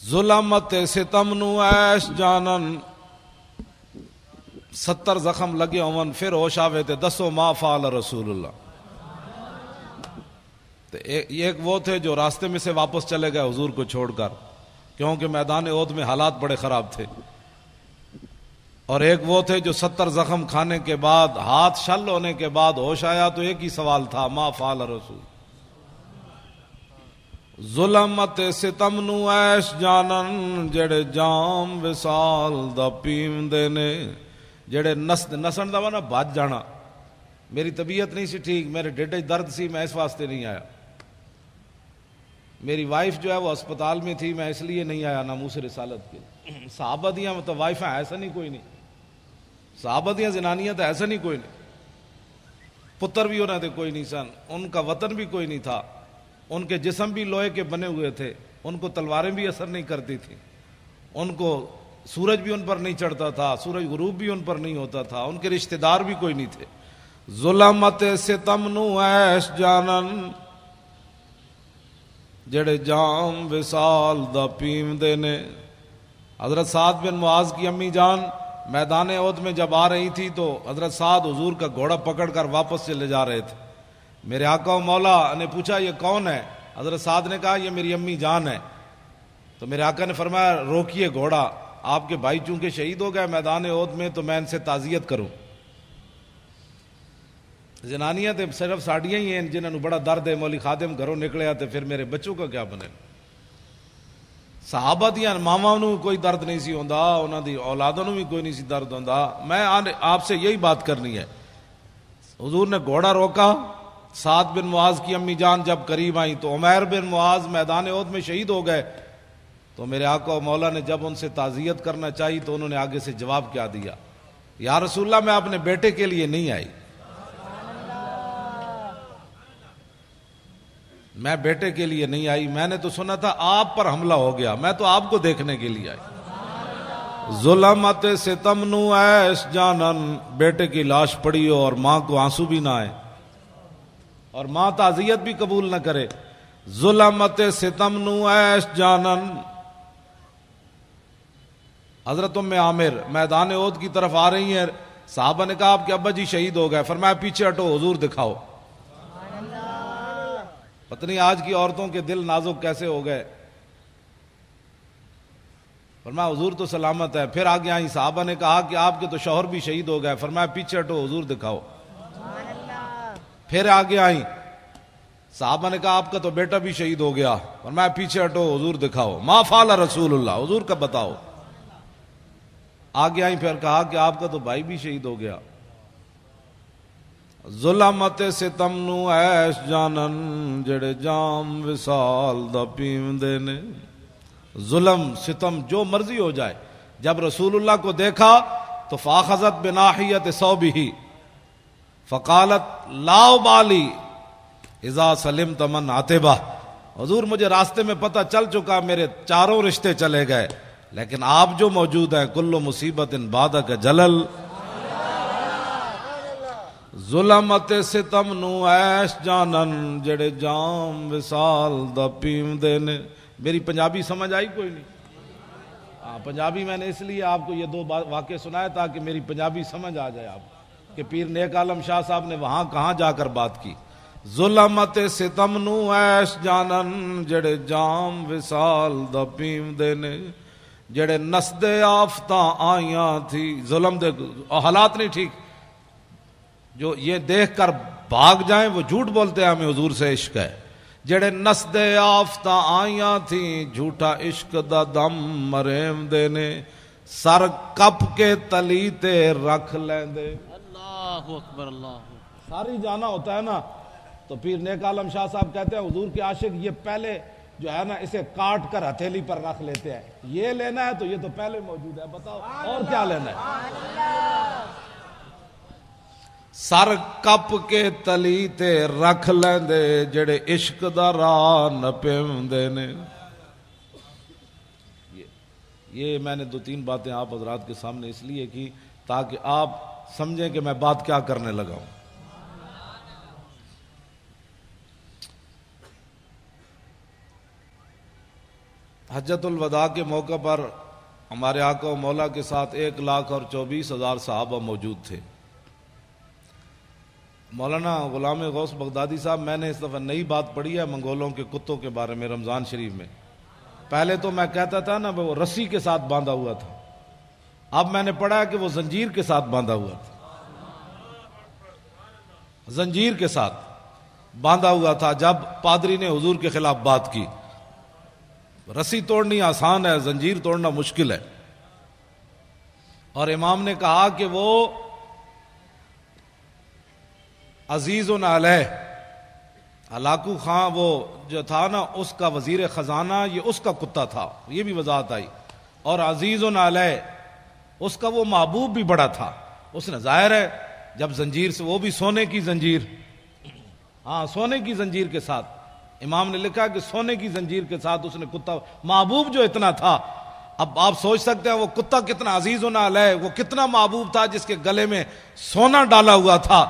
ظلمت ستم نو ایش جانن 70 زخم لگے ہون پھر ہوش آوے تے دسو ما فعل رسول اللہ. ایک وہ تھے جو راستے میں سے واپس چلے گئے حضور کو چھوڑ کر کیونکہ میدان احد میں حالات بڑے خراب تھے, اور ایک وہ تھے جو 70 زخم کھانے کے بعد ہاتھ شل ہونے کے بعد ہوش آیا تو ایک ہی سوال تھا ما فعل رسول. ظلمت ستم نو ایش جانن جڑے جام وصال دا پیوندے نے, جڑے نسن دا نا بھج جانا. میری طبیعت نہیں سی ٹھیک, میرے ڈیڈے درد سی, میں اس واسطے نہیں آیا. میری وائف جو ہے وہ اسپتال میں تھی, میں اس لیے نہیں آیا ناموس رسالت کے. صحابہ دیاں تو وائفیں ایسا نہیں کوئی نہیں, صحابہ دیاں زنانیاں تو ایسا نہیں کوئی نہیں. پتر بھی انہوں نے کوئی نہیں سن, ان کا وطن بھی کوئی نہیں تھا, ان کے جسم بھی لوہے کے بنے ہوئے تھے, ان کو تلواریں بھی اثر نہیں کرتی تھیں, ان کو سورج بھی ان پر نہیں چڑھتا تھا, سورج غروب بھی ان پر نہیں ہوتا تھا, ان کے رشتہ دار بھی کوئی نہیں تھے. ظلمت ستم نو ایش جانن جڑے جام وصال دا پیوندے نے. حضرت سعد بن معاذ کی امی جان میدان احد میں جب آ رہی تھی تو حضرت سعد حضور کا گھوڑا پکڑ کر واپس چلے جا رہے تھے. میرے آقا و مولا نے پوچھا یہ کون ہے؟ حضرت سعد نے کہا یہ میری امی جان ہے. تو میرے آقا نے فرمایا روکیے گھوڑا, آپ کے بھائی چونکہ شہید ہو گئے میدان احد میں تو میں ان سے تعزیت کروں. زنانیاں تے صرف ساڑیاں ہی ہیں جنہوں نے بڑا درد ہے, مولی خادم گھروں نکلے آتے پھر میرے بچوں کا کیا بنے. صحابہ دیاں ماواں نو کوئی درد نہیں سی ہوندا, انہاں دی اولاداں نو بھی کوئی نہیں سی درد ہوندا. میں آپ سے یہی بات کرنی ہے. حضور نے گھوڑا روکا, سعد بن معاذ کی امی جان جب قریب آئیں تو عمیر بن معاذ میدان احد میں شہید ہو گئے. تو میرے آقا و مولا نے جب ان سے تعزیت کرنا چاہی تو انہوں نے آگے سے جواب کیا دیا, یا رسول اللہ میں اپنے بیٹے کے لیے نہیں آئی, میں بیٹے کے لیے نہیں آئی, میں نے تو سنا تھا آپ پر حملہ ہو گیا, میں تو آپ کو دیکھنے کے لیے آئی. ظلمت ستم نو ایش جانن, بیٹے کی لاش پڑی ہو اور ماں کو آنسو بھی نہ آئے اور ماں تعزیت بھی قبول نہ کرے. ظلمت ستم نو ایش جانن. حضرت ام عامر میدان احد کی طرف آ رہی ہیں, صحابہ نے کہا آپ کے ابا جی شہید ہو گئے, فرمایا پیچھے ہٹو حضور دکھاؤ. پتہ نہیں آج کی عورتوں کے دل نازک کیسے ہو گئے. فرمایا حضور تو سلامت ہے. پھر آگے آئیں, صحابہ نے کہا کہ آپ کے تو شوہر بھی شہید ہو گئے, فرمایا پیچھے ہٹو حضور دکھاؤ. پھر آگے آئیں, صحابہ نے کہا آپ کا تو بیٹا بھی شہید ہو گیا, فرمایا پیچھے ہٹو حضور دکھاؤ. ما فعل رسول اللہ, حضور کا بتاؤ. آگے آئیں, پھر کہا کہ آپ کا تو بھائی بھی شہید ہو گیا. ظلمت ستم نو ایش جانن جڑے جام وصال دا پیوندے نے. ظلم ستم جو مرضی ہو جائے, جب رسول اللہ کو دیکھا تو فاخذت بناحیت ثوبہ فقالت لا ابالی اذا سلمت من عتبہ. حضور مجھے راستے میں پتہ چل چکا, میرے چاروں رشتے چلے گئے, لیکن آپ جو موجود ہیں کل مصیبت بعدک جلل. ظلمت ستم نو ایش جانن جڑے جام وصال دا پیوندے نے. میری پنجابی سمجھ آئی کوئی نہیں؟ پنجابی میں نے اس لیے آپ کو یہ 2 واقعے سنائے تاکہ میری پنجابی سمجھ آ جائے آپ کہ پیر نیک عالم شاہ صاحب نے وہاں کہاں جا کر بات کی. ظلمت ستم نو ایش جانن جڑے جام وصال دا پیوندے نے, جڑے نسدے آفتاں آئیاں تھی. ظلم دے حالات نہیں ٹھیک, جو یہ دیکھ کر بھاگ جائیں وہ جھوٹ بولتے ہیں ہمیں حضور سے عشق ہے. جڑے نسدے آفتاں آئیاں تھیں جھوٹا عشق دا دم مریم دے نے, سر کپ کے تلی تے رکھ لیندے. اللہ اکبر, اللہ ساری جانا ہوتا ہے نا. تو پیر نیک عالم شاہ صاحب کہتے ہیں حضور کے عاشق یہ پہلے جو ہے نا اسے کاٹ کر ہتھیلی پر رکھ لیتے ہیں, یہ لینا ہے تو یہ تو پہلے موجود ہے, بتاؤ اور کیا لینا ہے. سر کپ کے تلی تے رکھ لیندے جڑے عشق دا راہ نہ پیوندے نے. یہ میں نے 2-3 باتیں آپ حضرات کے سامنے اس لیے کی تاکہ آپ سمجھیں کہ میں بات کیا کرنے لگا ہوں. حجۃ الوداع کے موقع پر ہمارے آقا و مولا کے ساتھ 1,24,000 صحابہ موجود تھے۔ مولانا غلام غوث بغدادی صاحب، میں نے اس دفعہ نئی بات پڑھی ہے منگولوں کے کتوں کے بارے میں رمضان شریف میں۔ پہلے تو میں کہتا تھا نا وہ رسی کے ساتھ باندھا ہوا تھا، اب میں نے پڑھا ہے کہ وہ زنجیر کے ساتھ باندھا ہوا تھا، زنجیر کے ساتھ باندھا ہوا تھا جب پادری نے حضور کے خلاف بات کی۔ رسی توڑنی آسان ہے، زنجیر توڑنا مشکل ہے۔ اور امام نے کہا کہ وہ عزیز علیہ، ہلاکو خان وہ جو تھا نا اس کا وزیر خزانہ، یہ اس کا کتا تھا، یہ بھی وضاحت آئی۔ اور عزیز علیہ اس کا وہ محبوب بھی بڑا تھا۔ اس نے ظاہر ہے جب زنجیر سے، وہ بھی سونے کی زنجیر، ہاں سونے کی زنجیر کے ساتھ، امام نے لکھا کہ سونے کی زنجیر کے ساتھ اس نے کتا، محبوب جو اتنا تھا، اب آپ سوچ سکتے ہیں وہ کتا کتنا عزیز علیہ، وہ کتنا محبوب تھا جس کے گلے میں سونا ڈالا ہوا تھا۔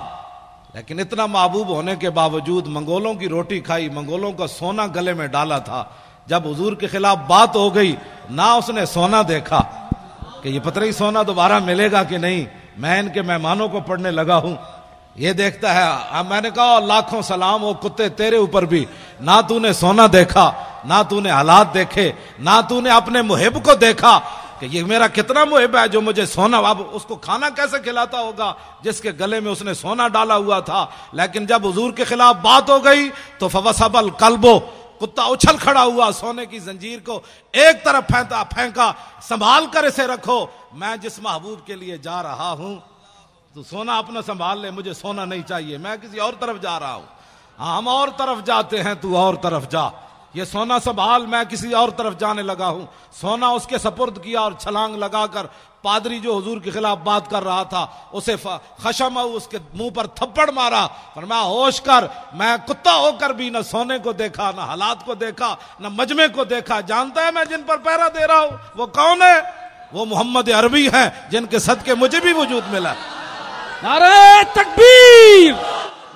لیکن اتنا محبوب ہونے کے باوجود منگولوں کی روٹی کھائی، منگولوں کا سونا گلے میں ڈالا تھا۔ جب حضور کے خلاف بات ہو گئی، نہ اس نے سونا دیکھا کہ یہ پتہ نہیں سونا دوبارہ ملے گا کہ نہیں، میں ان کے مہمانوں کو پڑھنے لگا ہوں، یہ دیکھتا ہے۔ اب میں نے کہا لاکھوں سلام ہو کتے تیرے اوپر بھی، نہ تو نے سونا دیکھا، نہ تو نے حالات دیکھے، نہ تو نے اپنے محب کو دیکھا کہ یہ میرا کتنا محب ہے جو مجھے سونا، اب اس کو کھانا کیسے کھلاتا ہوگا جس کے گلے میں اس نے سونا ڈالا ہوا تھا۔ لیکن جب حضور کے خلاف بات ہو گئی تو فوسب القلب، کتا اچھل کھڑا ہوا، سونے کی زنجیر کو ایک طرف پھینکا، سنبھال کر اسے رکھو، میں جس محبوب کے لیے جا رہا ہوں تو سونا اپنا سنبھال لے، مجھے سونا نہیں چاہیے، میں کسی اور طرف جا رہا ہوں۔ ہاں ہم اور طرف جاتے ہیں، تو اور طرف جا، یہ سونا سنبھال، میں کسی اور طرف جانے لگا ہوں۔ سونا اس کے سپرد کیا اور چھلانگ لگا کر پادری جو حضور کے خلاف بات کر رہا تھا اسے خشم اس کے منہ پر تھپڑ مارا، فرمایا ہوش کر، میں کتا ہو کر بھی نہ سونے کو دیکھا، نہ حالات کو دیکھا، نہ مجمع کو دیکھا، جانتا ہے میں جن پر پہرا دے رہا ہوں وہ کون ہے؟ وہ محمد عربی ہیں جن کے صدقے مجھے بھی وجود ملا۔ نعرہ تکبیر،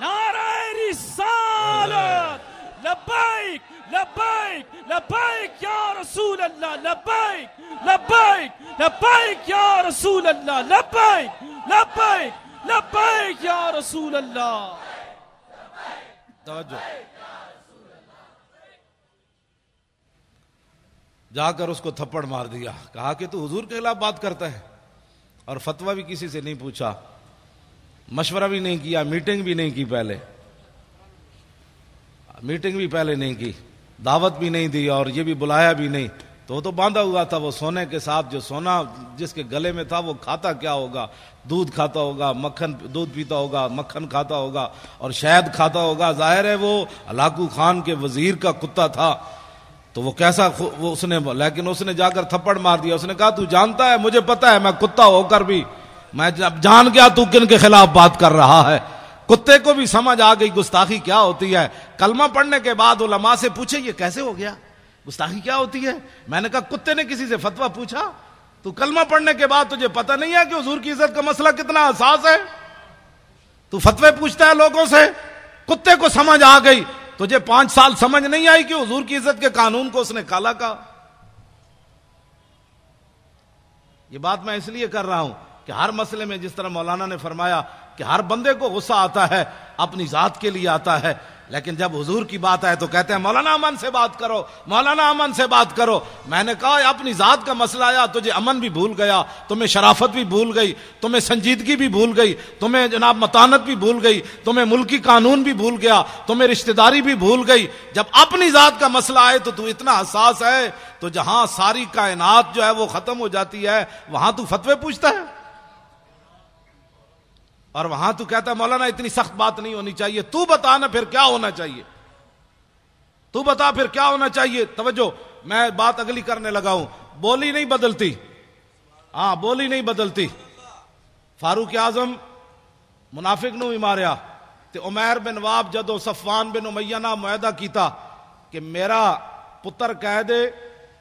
نعرہ رسالت، لبیک لبیک لبیک یا رسول اللہ، لبیک لبیک لبیک یا رسول اللہ، لبیک لبیک لبیک یا رسول اللہ۔ توجہ، جا کر اس کو تھپڑ مار دیا، کہا کہ تو حضور کے خلاف بات کرتا ہے، اور فتویٰ بھی کسی سے نہیں پوچھا، مشورہ بھی نہیں کیا، میٹنگ بھی نہیں کی، پہلے میٹنگ بھی پہلے نہیں کی، دعوت بھی نہیں دی، اور یہ بھی بلایا بھی نہیں، تو وہ تو باندھا ہوا تھا وہ سونے کے ساتھ۔ جو سونا جس کے گلے میں تھا وہ کھاتا کیا ہوگا؟ دودھ کھاتا ہوگا، مکھن، دودھ پیتا ہوگا، مکھن کھاتا ہوگا اور شہد کھاتا ہوگا۔ ظاہر ہے وہ ہلاکو خان کے وزیر کا کتا تھا، تو وہ کیسا وہ اس نے، لیکن اس نے جا کر تھپڑ مار دیا۔ اس نے کہا تو جانتا ہے، مجھے پتا ہے میں کتا ہو کر بھی میں جان گیا تو کن کے خلاف بات کر رہا ہے۔ کتے کو بھی سمجھ آ گئی گستاخی کیا ہوتی ہے۔ کلمہ پڑھنے کے بعد علماء سے پوچھے یہ کیسے ہو گیا، گستاخی کیا ہوتی ہے؟ میں نے کہا کتے نے کسی سے فتویٰ پوچھا؟ تو کلمہ پڑھنے کے بعد تجھے پتہ نہیں ہے کہ حضور کی عزت کا مسئلہ کتنا حساس ہے؟ تو فتوے پوچھتا ہے لوگوں سے؟ کتے کو سمجھ آ گئی، تجھے 5 سال سمجھ نہیں آئی کہ حضور کی عزت کے قانون کو اس نے کالا کہا؟ یہ بات میں اس لیے کر رہا ہوں کہ ہر مسئلے میں جس طرح مولانا نے فرمایا کہ ہر بندے کو غصہ آتا ہے، اپنی ذات کے لیے آتا ہے، لیکن جب حضور کی بات آئے تو کہتے ہیں مولانا امن سے بات کرو، مولانا امن سے بات کرو۔ میں نے کہا اپنی ذات کا مسئلہ آیا، تجھے امن بھی بھول گیا، تمہیں شرافت بھی بھول گئی، تمہیں سنجیدگی بھی بھول گئی، تمہیں جناب متانت بھی بھول گئی، تمہیں ملکی قانون بھی بھول گیا، تمہیں رشتہ داری بھی بھول گئی۔ جب اپنی ذات کا مسئلہ آئے تو اتنا حساس ہے، تو جہاں ساری کائنات جو ہے وہ ختم ہو جاتی ہے وہاں تو فتوے پوچھتا ہے، اور وہاں تو کہتا ہے مولانا اتنی سخت بات نہیں ہونی چاہیے۔ تو بتا نا پھر کیا ہونا چاہیے، تو بتا پھر کیا ہونا چاہیے۔ توجہ، میں بات اگلی کرنے لگا ہوں، بولی نہیں بدلتی، ہاں بولی نہیں بدلتی۔ فاروق اعظم منافق نو ہی ماریا تے عمیر بن واب جدو صفوان بن امیہ نہ معاہدہ کیتا کہ میرا پتر کہہ دے،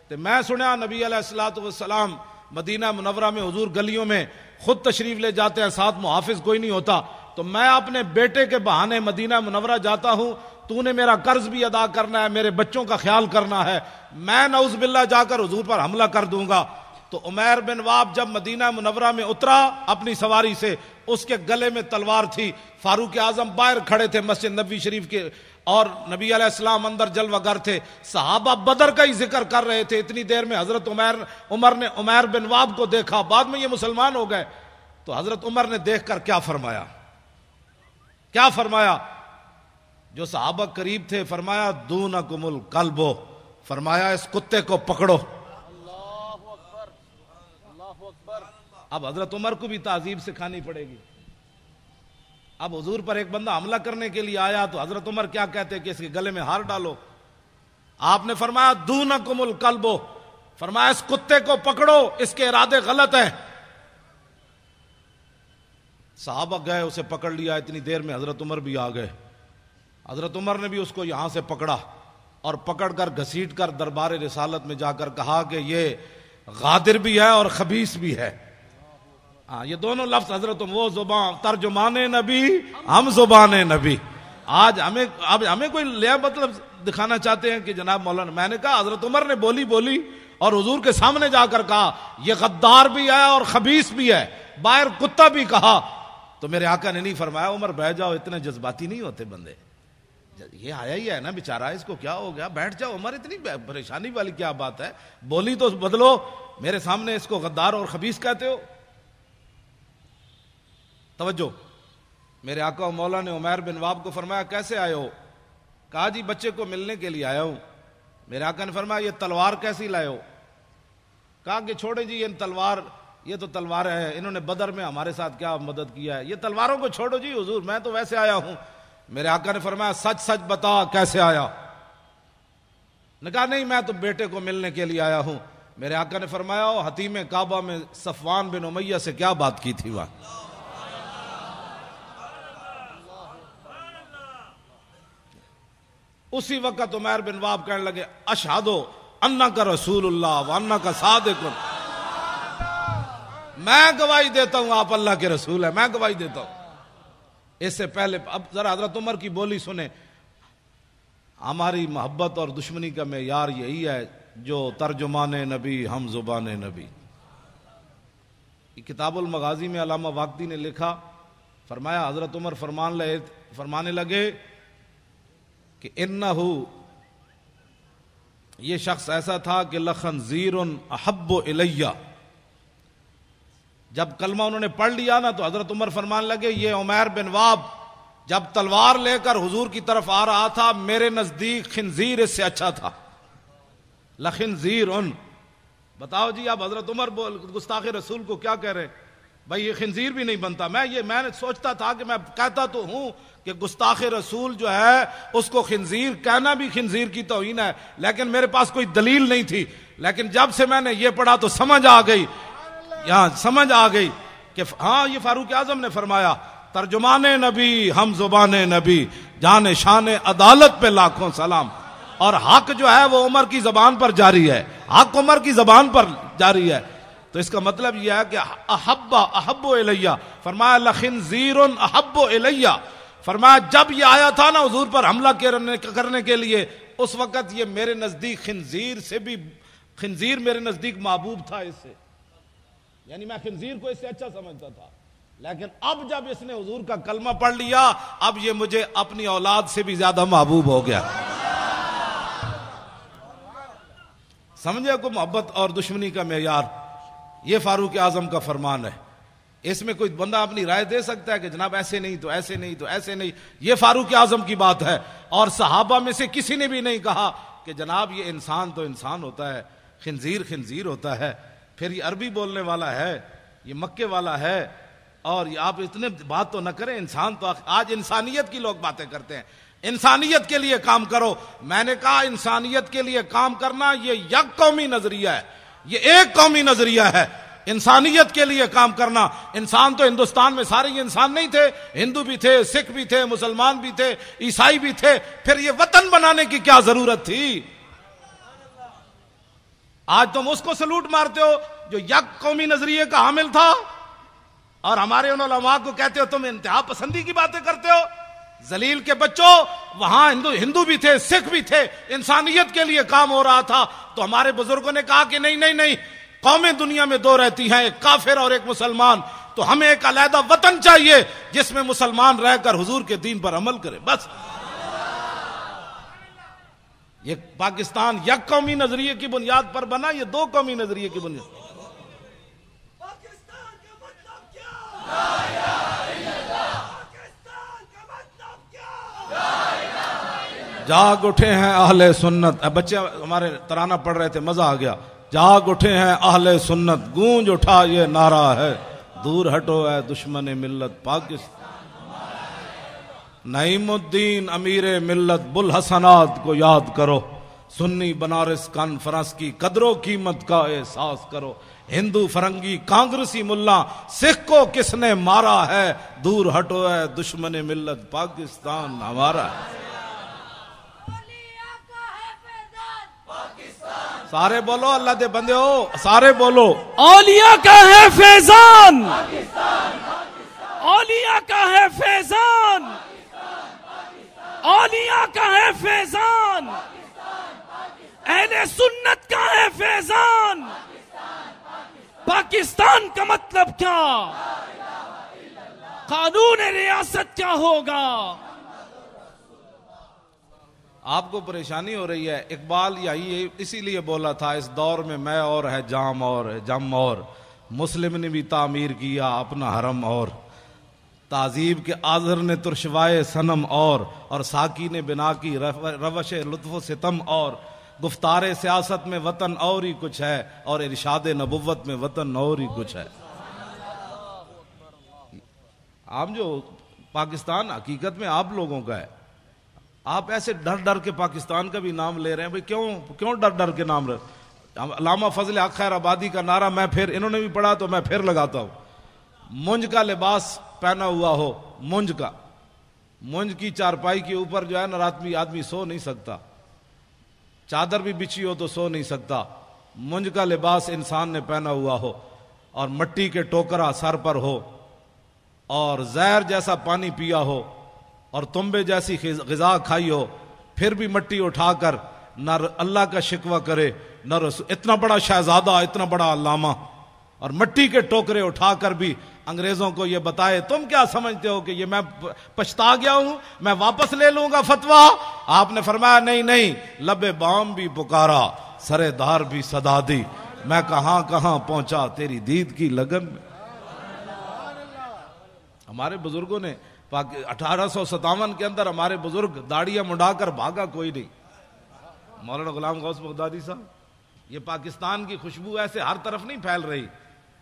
تے میں سنیا نبی علیہ الصلوۃ والسلام مدینہ منورہ میں حضور گلیوں میں خود تشریف لے جاتے ہیں، ساتھ محافظ کوئی نہیں ہوتا، تو میں اپنے بیٹے کے بہانے مدینہ منورہ جاتا ہوں، تو نے میرا قرض بھی ادا کرنا ہے, میرے بچوں کا خیال کرنا ہے, میں نعوذ باللہ جا کر حضور پر حملہ کر دوں گا. تو عمیر بن واب جب مدینہ منورہ میں اترا اپنی سواری سے, اس کے گلے میں تلوار تھی. فاروق اعظم باہر کھڑے تھے مسجد نبوی شریف کے, اور نبی علیہ السلام اندر جلوہ گر تھے. صحابہ بدر کا ہی ذکر کر رہے تھے. اتنی دیر میں حضرت عمر نے عمیر بن واب کو دیکھا, بعد میں یہ مسلمان ہو گئے. تو حضرت عمر نے دیکھ کر کیا فرمایا, کیا فرمایا؟ جو صحابہ قریب تھے فرمایا دونکم القلب, فرمایا اس کتے کو پکڑو. اب حضرت عمر کو بھی تعذیب سکھانی پڑے گی. اب حضور پر ایک بندہ حملہ کرنے کے لیے آیا تو حضرت عمر کیا کہتے کہ اس کے گلے میں ہار ڈالو. آپ نے فرمایا دونکم القلب, فرمایا اس کتے کو پکڑو, اس کے ارادے غلط ہیں. صحابہ گئے, اسے پکڑ لیا. اتنی دیر میں حضرت عمر بھی آ گئے. حضرت عمر نے بھی اس کو یہاں سے پکڑا اور پکڑ کر گھسیٹ کر دربار رسالت میں جا کر کہا کہ یہ غادر بھی ہے اور خبیث بھی ہے. ہاں, یہ دونوں لفظ حضرت, وہ زبان ترجمان نبی, ہم زبان نبی. آج ہمیں کوئی لیا مطلب دکھانا چاہتے ہیں کہ جناب مولانا, میں نے کہا حضرت عمر نے بولی اور حضور کے سامنے جا کر کہا یہ غدار بھی ہے اور خبیث بھی ہے, باہر کتا بھی کہا. تو میرے آقا نے نہیں فرمایا عمر بیٹھ جاؤ, اتنے جذباتی نہیں ہوتے بندے, یہ آیا ہی ہے نا بیچارہ, اس کو کیا ہو گیا, بیٹھ جاؤ عمر, اتنی پریشانی والی کیا بات ہے, بولی تو بدلو, میرے سامنے اس کو غدار اور خبیث کہتے ہو. توجہ, میرے آقا و مولا نے عمیر بن واب کو فرمایا کیسے آئے ہو؟ کہا جی بچے کو ملنے کے لیے آیا ہوں. میرے آقا نے فرمایا یہ تلوار کیسی لائے ہو؟ کہا کہ چھوڑے جی یہ تو تلوار ہے, انہوں نے بدر میں ہمارے ساتھ کیا مدد کیا ہے, یہ تلواروں کو چھوڑو جی حضور, میں تو ویسے آیا ہوں. میرے آقا نے فرمایا سچ سچ بتا کیسے آیا؟ نے کہا نہیں میں تو بیٹے کو ملنے کے لیے آیا ہوں. میرے آقا نے فرمایا حتیم کعبہ میں صفوان بن امیہ سے کیا بات کی تھی وہاں؟ اسی وقت عمیر بن واب کہنے لگے اشہدو انک رسول اللہ وانک صادق, میں گواہی دیتا ہوں آپ اللہ کے رسول ہیں, میں گواہی دیتا ہوں. اس سے پہلے اب ذرا حضرت عمر کی بولی سنیں. ہماری محبت اور دشمنی کا معیار یہی ہے جو ترجمان نبی ہم زبان نبی. کتاب المغازی میں علامہ واقدی نے لکھا, فرمایا حضرت عمر فرمانے لگے کہ انہو, یہ شخص ایسا تھا کہ لخنزیر احب الیہ. جب کلمہ انہوں نے پڑھ لیا نا تو حضرت عمر فرمانے لگے یہ عمیر بن واب جب تلوار لے کر حضور کی طرف آ رہا تھا میرے نزدیک خنزیر اس سے اچھا تھا. لخنزیر. بتاؤ جی آپ حضرت عمر گستاخ رسول کو کیا کہہ رہے ہیں؟ بھائی یہ خنزیر بھی نہیں بنتا. میں نے سوچتا تھا کہ میں کہتا تو ہوں کہ گستاخ رسول جو ہے اس کو خنزیر کہنا بھی خنزیر کی توہین ہے, لیکن میرے پاس کوئی دلیل نہیں تھی. لیکن جب سے میں نے یہ پڑھا تو سمجھ آ گئی کہ ہاں یہ فاروق اعظم نے فرمایا ترجمان نبی ہم زبان نبی, جان شان عدالت پہ لاکھوں سلام. اور حق جو ہے وہ عمر کی زبان پر جاری ہے, حق عمر کی زبان پر جاری ہے. تو اس کا مطلب یہ ہے کہ احب الیہ, فرمایا لخنزیر احب الیہ. فرمایا جب یہ آیا تھا نا حضور پر حملہ کرنے کے لیے, اس وقت یہ میرے نزدیک خنزیر میرے نزدیک محبوب تھا اس سے, یعنی میں خنزیر کو اس سے اچھا سمجھتا تھا. لیکن اب جب اس نے حضور کا کلمہ پڑھ لیا اب یہ مجھے اپنی اولاد سے بھی زیادہ محبوب ہو گیا. سمجھے کو محبت اور دشمنی کا معیار, یہ فاروق اعظم کا فرمان ہے. اس میں کوئی بندہ اپنی رائے دے سکتا ہے کہ جناب ایسے نہیں تو ایسے نہیں تو ایسے نہیں, یہ فاروق اعظم کی بات ہے. اور صحابہ میں سے کسی نے بھی نہیں کہا کہ جناب یہ انسان تو انسان ہوتا ہے, خنزیر ہوتا ہے, پھر یہ عربی بولنے والا ہے, یہ مکے والا ہے, اور آپ اتنے بات تو نہ کریں. انسان تو آج انسانیت کی لوگ باتیں کرتے ہیں, انسانیت کے لیے کام کرو. میں نے کہا انسانیت کے لیے کام کرنا یہ یک قومی نظریہ ہے, یہ ایک قومی نظریہ ہے. انسانیت کے لیے کام کرنا, انسان تو ہندوستان میں سارے انسان نہیں تھے, ہندو بھی تھے, سکھ بھی تھے, مسلمان بھی تھے, عیسائی بھی تھے, پھر یہ وطن بنانے کی کیا ضرورت تھی؟ آج تم اس کو سلوٹ مارتے ہو جو یک قومی نظریے کا حامل تھا, اور ہمارے ان علماء کو کہتے ہو تم انتہا پسندی کی باتیں کرتے ہو. ذلیل کے بچوں، وہاں ہندو بھی تھے، سکھ بھی تھے، انسانیت کے لیے کام ہو رہا تھا، تو ہمارے بزرگوں نے کہا کہ نہیں، قومیں دنیا میں دو رہتی ہیں، ایک کافر اور ایک مسلمان، تو ہمیں ایک علیحدہ وطن چاہیے جس میں مسلمان رہ کر حضور کے دین پر عمل کرے. بس یہ پاکستان یک قومی نظریے کی بنیاد پر بنا، یہ دو قومی نظریے کی بنیاد. پاکستان کا مطلب کیا؟ لا الہ الا اللہ. پاکستان کا مطلب کیا؟ لا الہ الا اللہ. جاگ اٹھے ہیں اہل سنت. بچے ہمارے ترانہ پڑھ رہے تھے، مزہ آ گیا. جاگ اٹھے ہیں اہل سنت، گونج اٹھا یہ نعرہ ہے، دور ہٹو اے دشمن ملت پاکستان. نعیم الدین امیر ملت بوالحسنات کو یاد کرو، سنی بنارس کانفرنس کی قدر و قیمت کا احساس کرو. ہندو فرنگی کانگریسی ملا سکھ کو کس نے مارا ہے، دور ہٹو اے دشمن ملت پاکستان ہمارا ہے. سارے بولو، اللہ دے بندے ہو، سارے بولو. اولیاء کا ہے فیضان، اولیاء کا ہے فیضان، اولیاء کا ہے فیضان، اہل سنت کا ہے فیضان. پاکستان کا مطلب کیا؟ قانون ریاست کیا ہوگا؟ آپ کو پریشانی ہو رہی ہے. اقبال یہی اسی لیے بولا تھا، اس دور میں اور ہے جام اور ہے جم اور، مسلم نے بھی تعمیر کیا اپنا حرم اور، تعذیب کے آذر نے ترشوائے صنم اور ساکی نے بنا کی روش لطف و ستم اور، گفتار سیاست میں وطن اور ہی کچھ ہے، اور ارشاد نبوت میں وطن اور ہی کچھ ہے. آپ جو پاکستان حقیقت میں آپ لوگوں کا ہے. آپ ایسے ڈر کے پاکستان کا بھی نام لے رہے ہیں. بھئی کیوں ڈر کے نام رہے؟ علامہ فضل حق خیر آبادی کا نعرہ میں پھر انہوں نے بھی پڑھا تو میں پھر لگاتا ہوں. منج کا لباس پہنا ہوا ہو، منج کی چارپائی کے اوپر جو ہے نا رات میں آدمی سو نہیں سکتا، چادر بھی بچھی ہو تو سو نہیں سکتا. منج کا لباس انسان نے پہنا ہوا ہو، اور مٹی کے ٹوکرا سر پر ہو، اور زہر جیسا پانی پیا ہو، اور تنبے جیسی غذا کھائی ہو، پھر بھی مٹی اٹھا کر نہ اللہ کا شکوہ کرے نہ رسول. اتنا بڑا شہزادہ، اتنا بڑا علامہ، اور مٹی کے ٹوکرے اٹھا کر بھی انگریزوں کو یہ بتائے تم کیا سمجھتے ہو کہ یہ میں پچھتا گیا ہوں، میں واپس لے لوں گا فتویٰ. آپ نے فرمایا نہیں، لب بام بھی پکارا، سرے دار بھی صدا دی، میں کہاں پہنچا تیری دید کی لگن میں. ہمارے بزرگوں نے 1857 کے اندر ہمارے بزرگ داڑیاں منڈا کر بھاگا کوئی نہیں. مولانا غلام غوث بغدادی صاحب، یہ پاکستان کی خوشبو ایسے ہر طرف نہیں پھیل رہی.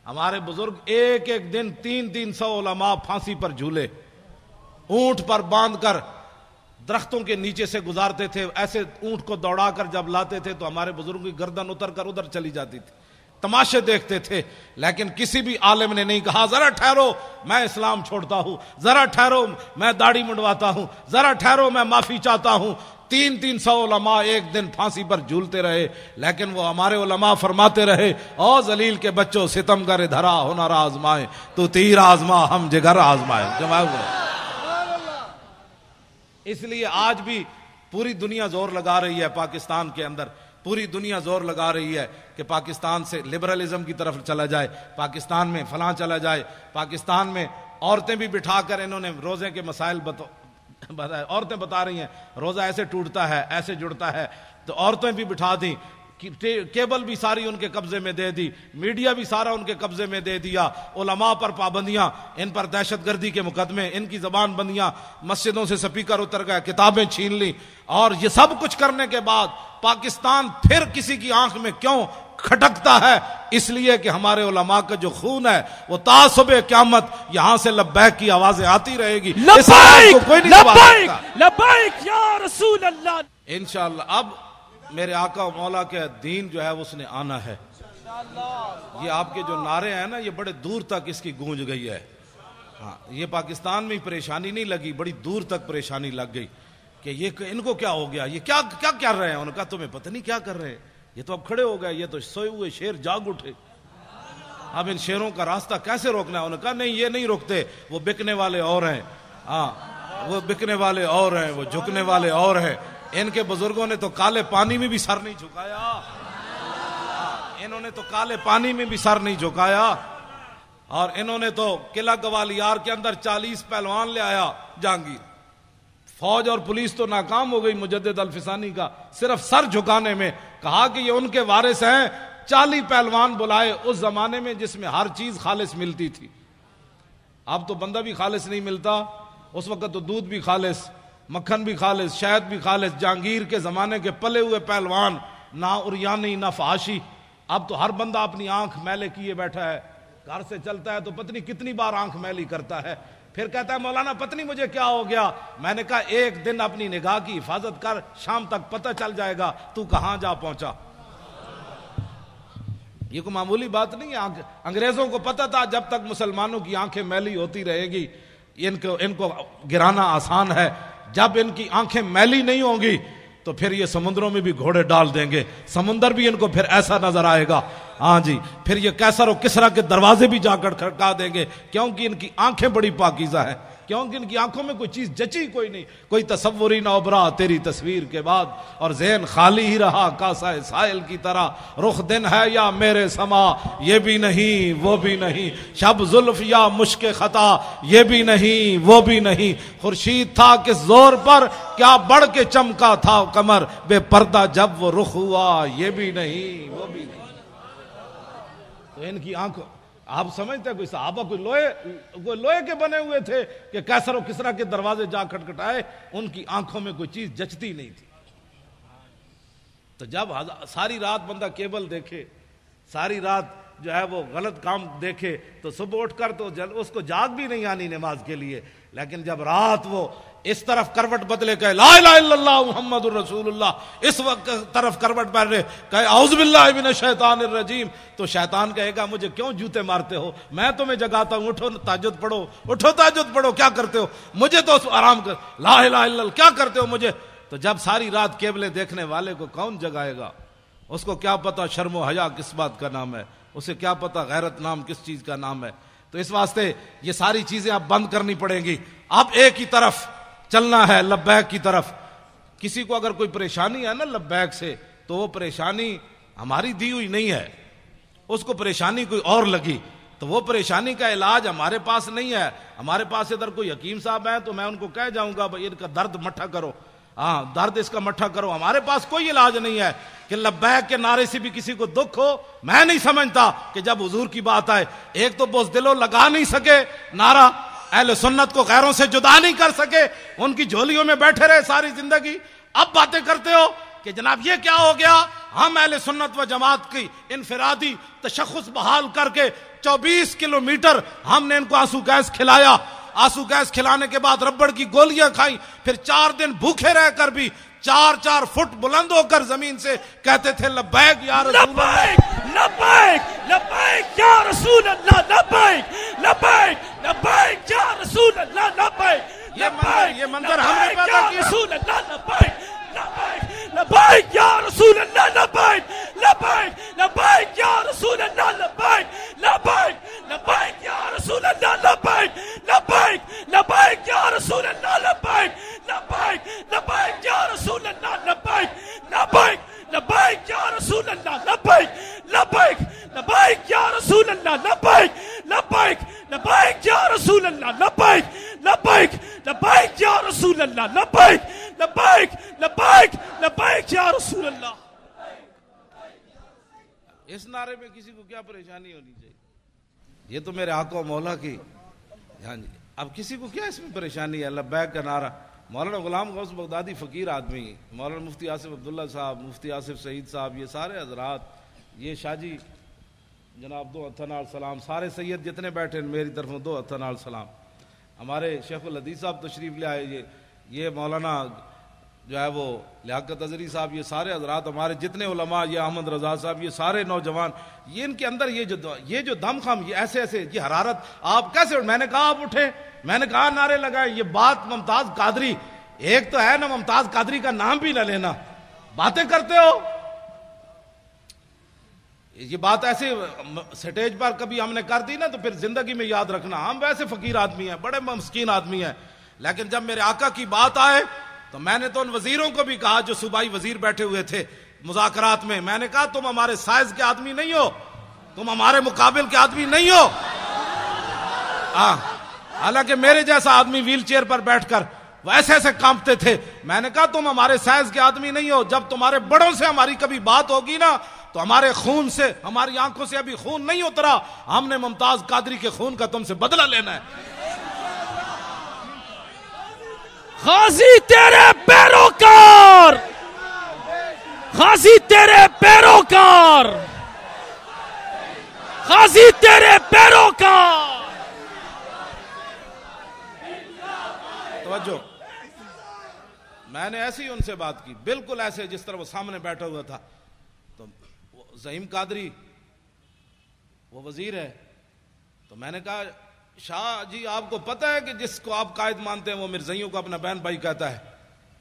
ہمارے بزرگ ایک دن 300 علماء پھانسی پر جھولے، اونٹ پر باندھ کر درختوں کے نیچے سے گزارتے تھے. ایسے اونٹ کو دوڑا کر جب لاتے تھے تو ہمارے بزرگوں کی گردن اتر کر ادھر چلی جاتی تھی. تماشے دیکھتے تھے، لیکن کسی بھی عالم نے نہیں کہا ذرا ٹھہرو میں اسلام چھوڑتا ہوں، ذرا ٹھہرو میں داڑھی منڈواتا ہوں، ذرا ٹھہرو میں معافی چاہتا ہوں. 300 علماء ایک دن پھانسی پر جھولتے رہے، لیکن وہ ہمارے علماء فرماتے رہے او ذلیل کے بچوں ستم گر دھرا ہنر آزمائے، تو تیر آزما ہم جگر آزمائے. جواب اس لیے آج بھی پوری دنیا زور لگا رہی ہے، پاکستان کے اندر پوری دنیا زور لگا رہی ہے کہ پاکستان سے لبرلزم کی طرف چلا جائے، پاکستان میں فلاں چلا جائے. پاکستان میں عورتیں بھی بٹھا کر انہوں نے روزے کے مسائل عورتیں بتا رہی ہیں روزہ ایسے ٹوٹتا ہے، ایسے جڑتا ہے، تو عورتیں بھی بٹھا دیں. کیبل بھی ساری ان کے قبضے میں دے دی، میڈیا بھی سارا ان کے قبضے میں دے دیا. علماء پر پابندیاں، ان پر دہشت گردی کے مقدمے، ان کی زبان بندیاں، مسجدوں سے سپیکر اتر گئے، کتابیں چھین لی. اور یہ سب کچھ کرنے کے بعد پاکستان پھر کسی کی آنکھ میں کیوں کھٹکتا ہے؟ اس لیے کہ ہمارے علماء کا جو خون ہے وہ تا صبح قیامت یہاں سے لبیک کی آوازیں آتی رہے گی. لبیک لبیک لبیک یا رسول اللہ. انشاءاللہ اب میرے آقا و مولا کے دین جو ہے اس نے آنا ہے. یہ آپ کے جو نعرے ہیں نا، یہ بڑے دور تک اس کی گونج گئی ہے. ہاں، یہ پاکستان میں پریشانی نہیں لگی، بڑی دور تک پریشانی لگ گئی کہ یہ ان کو کیا ہو گیا، یہ کیا کر رہے ہیں. انہوں نے کہا تمہیں پتہ نہیں کیا کر رہے ہیں، یہ تو اب کھڑے ہو گئے، یہ تو سوئے ہوئے شیر جاگ اٹھے، اب ان شیروں کا راستہ کیسے روکنا ہے. انہوں نے کہا نہیں، یہ نہیں روکتے، وہ بکنے والے اور ہیں. ہاں، وہ بکنے والے اور ہیں، وہ جھکنے والے اور ہیں. ان کے بزرگوں نے تو کالے پانی میں بھی سر نہیں جھکایا. انہوں نے تو کالے پانی میں بھی سر نہیں جھکایا. اور انہوں نے تو قلعہ گوالیار کے اندر 40 پہلوان لے آیا جہانگیر. فوج اور پولیس تو ناکام ہو گئی مجدد الفسانی کا صرف سر جھکانے میں. کہا کہ یہ ان کے وارث ہیں. 40 پہلوان بلائے اس زمانے میں جس میں ہر چیز خالص ملتی تھی. اب تو بندہ بھی خالص نہیں ملتا. اس وقت تو دودھ بھی خالص، مکھن بھی خالص، شہد بھی خالص. جہانگیر کے زمانے کے پلے ہوئے پہلوان، نہ اریانی نہ فحاشی. اب تو ہر بندہ اپنی آنکھ میلے کیے بیٹھا ہے. گھر سے چلتا ہے تو پتنی کتنی بار آنکھ میلی کرتا ہے. پھر کہتا ہے مولانا پتنی مجھے کیا ہو گیا. میں نے کہا ایک دن اپنی نگاہ کی حفاظت کر، شام تک پتہ چل جائے گا تو کہاں جا پہنچا. یہ کوئی معمولی بات نہیں ہے. انگریزوں کو پتہ تھا جب تک مسلمانوں کی آنکھیں میلی ہوتی رہے گی ان کو گرانا آسان ہے. جب ان کی آنکھیں میلی نہیں ہوں گی تو پھر یہ سمندروں میں بھی گھوڑے ڈال دیں گے. سمندر بھی ان کو پھر ایسا نظر آئے گا. ہاں جی، پھر یہ کیسر و کسرا کے دروازے بھی جا کر کھڑکا دیں گے، کیونکہ ان کی آنکھیں بڑی پاکیزہ ہیں. کیونکہ ان کی آنکھوں میں کوئی چیز جچی کوئی نہیں. کوئی تصوری نہ ابھرا تیری تصویر کے بعد، اور ذہن خالی ہی رہا کاسہ سائل کی طرح. رخ دن ہے یا میرے سما یہ بھی نہیں وہ بھی نہیں، شب زلف یا مشک خطا یہ بھی نہیں وہ بھی نہیں. خورشید تھا کس زور پر کیا بڑھ کے چمکا تھا کمر، بے پردہ جب وہ رخ ہوا یہ بھی نہیں وہ بھی نہیں. تو ان کی آنکھوں، آپ سمجھتے ہیں کوئی صحابہ کوئی لوہے کے بنے ہوئے تھے کہ کیسر و کسرا کے دروازے جا کھٹکھٹائے؟ ان کی آنکھوں میں کوئی چیز جچتی نہیں تھی. تو جب ساری رات بندہ کیبل دیکھے، ساری رات جو ہے وہ غلط کام دیکھے، تو صبح اٹھ کر تو اس کو جاگ بھی نہیں آنی نماز کے لیے. لیکن جب رات وہ اس طرف کروٹ بدلے کہے لا الہ الا اللہ محمد الرسول اللہ، اس وقت طرف کروٹ بدلے کہے اعوذ باللہ من الشیطان الرجیم، تو شیطان کہے گا مجھے کیوں جوتے مارتے ہو؟ میں تمہیں جگاتا ہوں، اٹھو تہجد پڑھو، اٹھو تہجد پڑھو، کیا کرتے ہو؟ مجھے تو آرام کر، لا الہ الا اللہ کیا کرتے ہو مجھے؟ تو جب ساری رات کیبلیں دیکھنے والے کو کون جگائے گا؟ اس کو کیا پتا شرم و حیا کس بات کا نام ہے، اسے کیا پتا غیرت نام کس چیز کا نام ہے. تو اس واسطے یہ ساری چیزیں اب بند کرنی پڑیں گی. اب ایک ہی طرف چلنا ہے، لبیک کی طرف. کسی کو اگر کوئی پریشانی ہے نا لبیک سے، تو وہ پریشانی ہماری دی ہوئی نہیں ہے. اس کو پریشانی کوئی اور لگی تو وہ پریشانی کا علاج ہمارے پاس نہیں ہے. ہمارے پاس ادھر کوئی حکیم صاحب ہیں تو میں ان کو کہہ جاؤں گا بھائی ان کا درد مٹھا کرو، ہاں درد اس کا مٹھا کرو. ہمارے پاس کوئی علاج نہیں ہے کہ لبیک کے نعرے سے بھی کسی کو دکھ ہو. میں نہیں سمجھتا کہ جب حضور کی بات آئے، ایک تو بزدلوں لگا نہیں سکے نعرہ، اہل سنت کو غیروں سے جدا نہیں کر سکے، ان کی جھولیوں میں بیٹھے رہے ساری زندگی. اب باتیں کرتے ہو کہ جناب یہ کیا ہو گیا؟ ہم اہل سنت و جماعت کی انفرادی تشخص بحال کر کے 24 کلومیٹر ہم نے ان کو آنسو گیس کھلایا. آنسو گیس کھلانے کے بعد ربڑ کی گولیاں کھائیں، پھر 4 دن بھوکے رہ کر بھی 4 فٹ بلند ہو کر زمین سے کہتے تھے لبیک یا رسول اللہ، لبیک لبیک یا رسول اللہ، لبیک لبیک لبیک یا رسول اللہ، لبیک یہ منظر ہم نے پیدا کیا. رسول اللہ، لبیک لبیک لبیک یا رسول اللہ، لبیک لبیک لبیک یا رسول اللہ، لبیک لبیک لبیک یا رسول اللہ، لبیک لبیک لبیک یا رسول اللہ، لبیک لبیک لبیک یا رسول اللہ، لبیک لبیک لبیک یا رسول اللہ، لبیک لبیک لبیک یا رسول اللہ، لبیک لبیک لبیک یا رسول اللہ، لبیک لبیک لبیک یا رسول اللہ، لبیک لبیک لبیک لبیک یا رسول اللہ. اس نعرے میں کسی کو کیا پریشانی ہونی چاہیے؟ یہ تو میرے آقا و مولا کی. ہاں جی، اب کسی کو کیا اس میں پریشانی ہے؟ لبیک کا نعرہ. مولانا غلام غوث بغدادی فقیر آدمی، مولانا مفتی آصف عبداللہ صاحب، مفتی آصف سعید صاحب، یہ سارے حضرات، یہ شاہ جی جناب 2 ہتھاں نال سلام، سارے سید جتنے بیٹھے ہیں میری طرف 2 ہتھاں نال سلام. ہمارے شیخ الحدیث صاحب تشریف لے آئے، یہ مولانا جو ہے وہ لیاقت اظہری صاحب، یہ سارے حضرات ہمارے جتنے علماء، یہ احمد رضا صاحب، یہ سارے نوجوان، یہ ان کے اندر یہ جو دم خم، یہ ایسے یہ حرارت، آپ کیسے؟ میں نے کہا آپ اٹھیں، میں نے کہا نعرے لگائیں. یہ بات ممتاز قادری، ایک تو ہے نا ممتاز قادری کا نام بھی نہ لینا، باتیں کرتے ہو. یہ بات ایسے سٹیج پر کبھی ہم نے کر دی نا تو پھر زندگی میں یاد رکھنا، ہم ویسے فقیر آدمی ہیں، بڑے مسکین آدمی ہیں. لیکن جب میرے آقا کی بات آئے تو میں نے تو ان وزیروں کو بھی کہا جو صوبائی وزیر بیٹھے ہوئے تھے مذاکرات میں، میں نے کہا تم ہمارے سائز کے آدمی نہیں ہو، تم ہمارے مقابل کے آدمی نہیں ہو. حالانکہ میرے جیسا آدمی ویل چیئر پر بیٹھ کر وہ ایسے ایسے کانپتے تھے. میں نے کہا تم ہمارے سائز کے آدمی نہیں ہو، جب تمہارے بڑوں سے ہماری کبھی بات ہوگی نا تو ہمارے خون سے، ہماری آنکھوں سے ابھی خون نہیں اترا، ہم نے ممتاز قادری کے خون کا تم سے بدلہ لینا ہے. غازی تیرے پیروکار، غازی تیرے پیروکار، غازی تیرے پیروکار. توجہ، میں نے ایسی ان سے بات کی، بالکل ایسے جس طرح وہ سامنے بیٹھا ہوا تھا. تو زعیم قادری وہ وزیر ہے، تو میں نے کہا شاہ جی آپ کو پتہ ہے کہ جس کو آپ قائد مانتے ہیں وہ مرزائیوں کو اپنا بہن بھائی کہتا ہے؟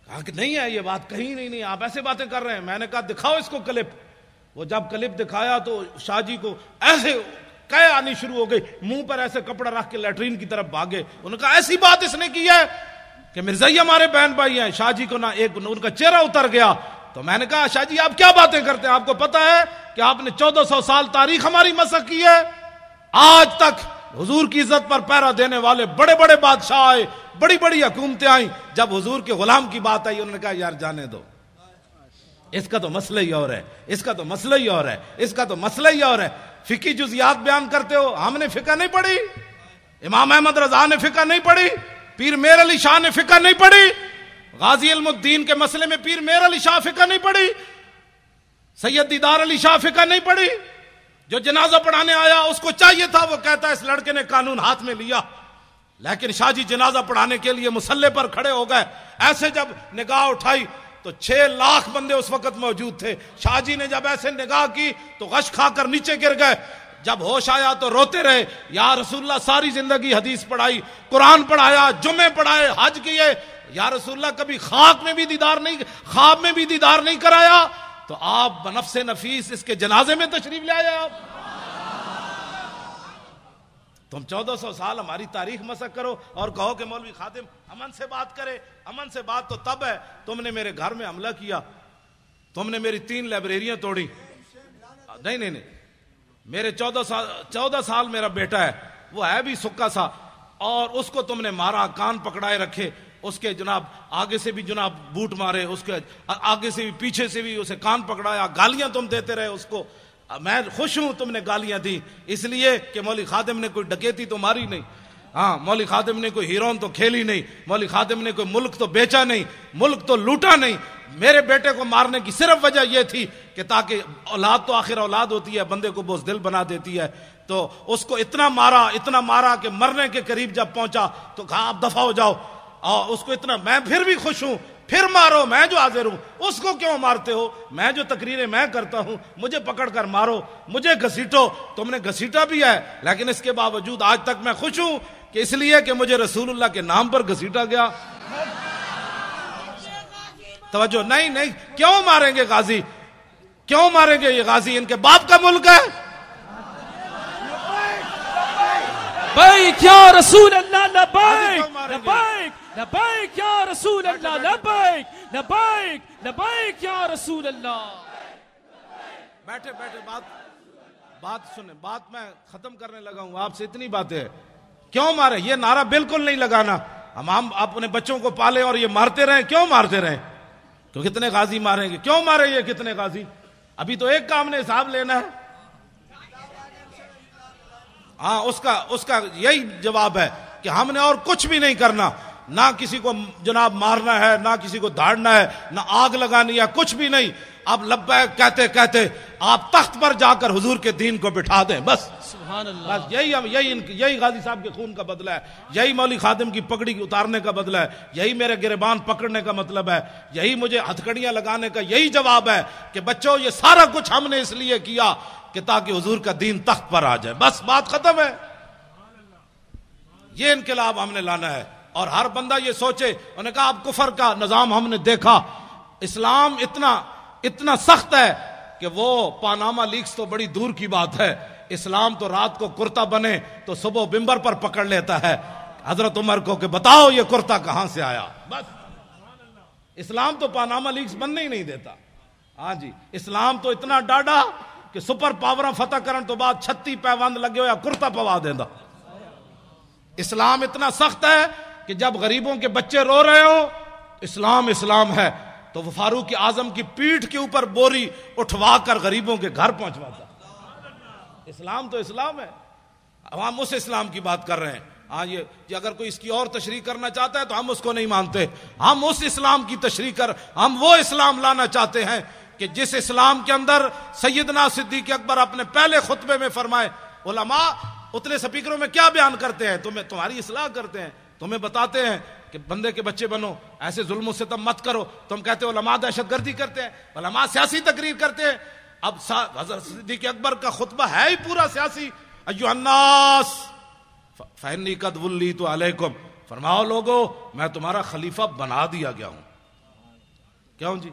کہا کہ نہیں ہے، یہ بات کہیں نہیں، آپ ایسے باتیں کر رہے ہیں. میں نے کہا دکھاؤ اس کو کلپ. وہ جب کلپ دکھایا تو شاہ جی کو ایسے کہے آنی شروع ہو گئی، منہ پر ایسے کپڑا رکھ کے لیٹرین کی طرف بھاگے. انہوں نے کہا ایسی بات اس نے کی ہے کہ مرزائی ہمارے بہن بھائی ہیں. شاہ جی کو نہ ایک ان کا چہرہ اتر گیا. تو میں نے کہا شاہ جی آپ کیا باتیں کرتے ہیں؟ آپ کو پتہ ہے کہ آپ نے 1400 سال تاریخ ہماری مسخ کی ہے. آج تک حضور کی عزت پر پہرا دینے والے بڑے بڑے بادشاہ آئے، بڑی بڑی حکومتیں آئیں، جب حضور کے غلام کی بات آئی انہوں نے کہا یار جانے دو، اس کا تو مسئلہ ہی اور ہے، اس کا تو مسئلہ ہی اور ہے، اس کا تو مسئلہ ہی اور ہے. فقہی جزیات بیان کرتے ہو، ہم نے فقہ نہیں پڑھی، امام احمد رضا نے فقہ نہیں پڑھی، پیر میر علی شاہ نے فقہ نہیں پڑھی، غازی علم الدین کے مسئلے میں پیر میر علی شاہ فقہ نہیں پڑھی، سید دیدار علی شاہ فقہ نہیں پڑھی. جو جنازہ پڑھانے آیا اس کو چاہیے تھا، وہ کہتا ہے اس لڑکے نے قانون ہاتھ میں لیا، لیکن شاہ جی جنازہ پڑھانے کے لیے مصلی پر کھڑے ہو گئے. ایسے جب نگاہ اٹھائی تو 6 لاکھ بندے اس وقت موجود تھے. شاہ جی نے جب ایسے نگاہ کی تو غش کھا کر نیچے گر گئے. جب ہوش آیا تو روتے رہے، یا رسول اللہ ساری زندگی حدیث پڑھائی، قرآن پڑھایا، جمعے پڑھائے، حج کیے، یا رسول اللہ کبھی خاک میں بھی دیدار نہیں، خواب میں بھی دیدار نہیں کرایا. تو آپ بنفس نفیس اس کے جنازے میں تشریف لے آئے. آپ تم 1400 سال ہماری تاریخ مسخ کرو اور کہو کہ مولوی خادم امن سے بات کرے. امن سے بات تو تب ہے تم نے میرے گھر میں حملہ کیا، تم نے میری 3 لائبریریاں توڑی. نہیں، میرے 14 سال میرا بیٹا ہے، وہ ہے بھی سکا سا، اور اس کو تم نے مارا، کان پکڑائے رکھے، اس کے جناب آگے سے بھی جناب بوٹ مارے، اس کے آگے سے بھی پیچھے سے بھی اسے کان پکڑایا، گالیاں تم دیتے رہے اس کو. میں خوش ہوں تم نے گالیاں دی، اس لیے کہ مولوی خادم نے کوئی ڈکیتی تو ماری نہیں، ہاں مولوی خادم نے کوئی ہیرون تو کھیلی نہیں، مولوی خادم نے کوئی ملک تو بیچا نہیں، ملک تو لوٹا نہیں. میرے بیٹے کو مارنے کی صرف وجہ یہ تھی کہ تاکہ اولاد تو آخر اولاد ہوتی ہے، بندے کو بزدل بنا دیتی ہے. تو اس کو اتنا مارا کہ مرنے کے قریب جب پہنچا تو کہا آپ دفع ہو جاؤ. اور اس کو اتنا، میں پھر بھی خوش ہوں، پھر مارو، میں جو حاضر ہوں. اس کو کیوں مارتے ہو؟ میں جو تقریریں میں کرتا ہوں، مجھے پکڑ کر مارو، مجھے گھسیٹو. تم نے گھسیٹا بھی ہے، لیکن اس کے باوجود آج تک میں خوش ہوں کہ اس لیے کہ مجھے رسول اللہ کے نام پر گھسیٹا گیا. توجہ، نہیں، کیوں ماریں گے غازی؟ کیوں ماریں گے یہ غازی؟ ان کے باپ کا ملک ہے. لبیک یا رسول اللہ، لبیک لبیک لبیک یا رسول اللہ، لبیک لبیک لبیک یا رسول اللہ. بیٹھے بات سنیں، بات میں ختم کرنے لگا ہوں. آپ سے اتنی باتیں ہیں. کیوں مارے؟ یہ نعرہ بالکل نہیں لگانا. ہم اپنے بچوں کو پالے اور یہ مارتے رہیں. کیوں مارتے رہیں؟ تو کتنے غازی ماریں گے؟ کیوں مارے یہ کتنے غازی؟ ابھی تو ایک کام نے حساب لینا ہے. ہاں، اس کا یہی جواب ہے کہ ہم نے اور کچھ بھی نہیں کرنا، نہ کسی کو جناب مارنا ہے، نہ کسی کو دھاڑنا ہے، نہ آگ لگانی ہے، کچھ بھی نہیں. اب لبیک کہتے کہتے آپ تخت پر جا کر حضور کے دین کو بٹھا دیں. بس سبحان اللہ. بس یہی غازی صاحب کے خون کا بدلہ ہے، یہی مولوی خادم کی پگڑی اتارنے کا بدلہ ہے، یہی میرے گریبان پکڑنے کا مطلب ہے، یہی مجھے ہتھکڑیاں لگانے کا یہی جواب ہے کہ بچوں یہ سارا کچھ ہم نے اس لیے کیا کہ تاکہ حضور کا دین تخت پر آ جائے. بس بات ختم ہے. یہ انقلاب ہم نے لانا ہے. اور ہر بندہ یہ سوچے. انہوں نے کہا اب کفر کا نظام ہم نے دیکھا، اسلام اتنا سخت ہے کہ وہ پاناما لیکس تو بڑی دور کی بات ہے. اسلام تو رات کو کرتا بنے تو صبح ممبر پر پکڑ لیتا ہے. حضرت عمر کو کہ بتاؤ یہ کرتا کہاں سے آیا. بس اسلام تو پاناما لیکس بننے ہی نہیں دیتا. ہاں جی اسلام تو اتنا ڈاڈا کہ سپر پاور فتح کرن تو بعد 36 پیوند لگے ہویا کرتا پوا دیندا. اسلام اتنا سخت ہے کہ جب غریبوں کے بچے رو رہے ہو اسلام اسلام ہے تو وہ فاروق اعظم کی پیٹھ کے اوپر بوری اٹھوا کر غریبوں کے گھر پہنچواتا. اسلام تو اسلام ہے. ہم اس اسلام کی بات کر رہے ہیں. ہاں یہ اگر کوئی اس کی اور تشریح کرنا چاہتا ہے تو ہم اس کو نہیں مانتے. ہم اس اسلام کی تشریح ہم وہ اسلام لانا چاہتے ہیں کہ جس اسلام کے اندر سیدنا صدیق اکبر اپنے پہلے خطبے میں فرمائے علماء اتنے سپیکروں میں کیا بیان کرتے ہیں, تمہاری اصلاح کرتے ہیں, تمہیں بتاتے ہیں کہ بندے کے بچے بنو, ایسے ظلم و ستم مت کرو. تم کہتے ہو علماء دہشت گردی کرتے ہیں, علماء سیاسی تقریر کرتے ہیں. اب حضرت صدیق اکبر کا خطبہ ہے ہی پورا سیاسی. ایھا الناس فإنی قد ولیت علیکم, فرماؤ لوگو میں تمہارا خلیفہ بنا دیا گیا ہوں. کیوں جی؟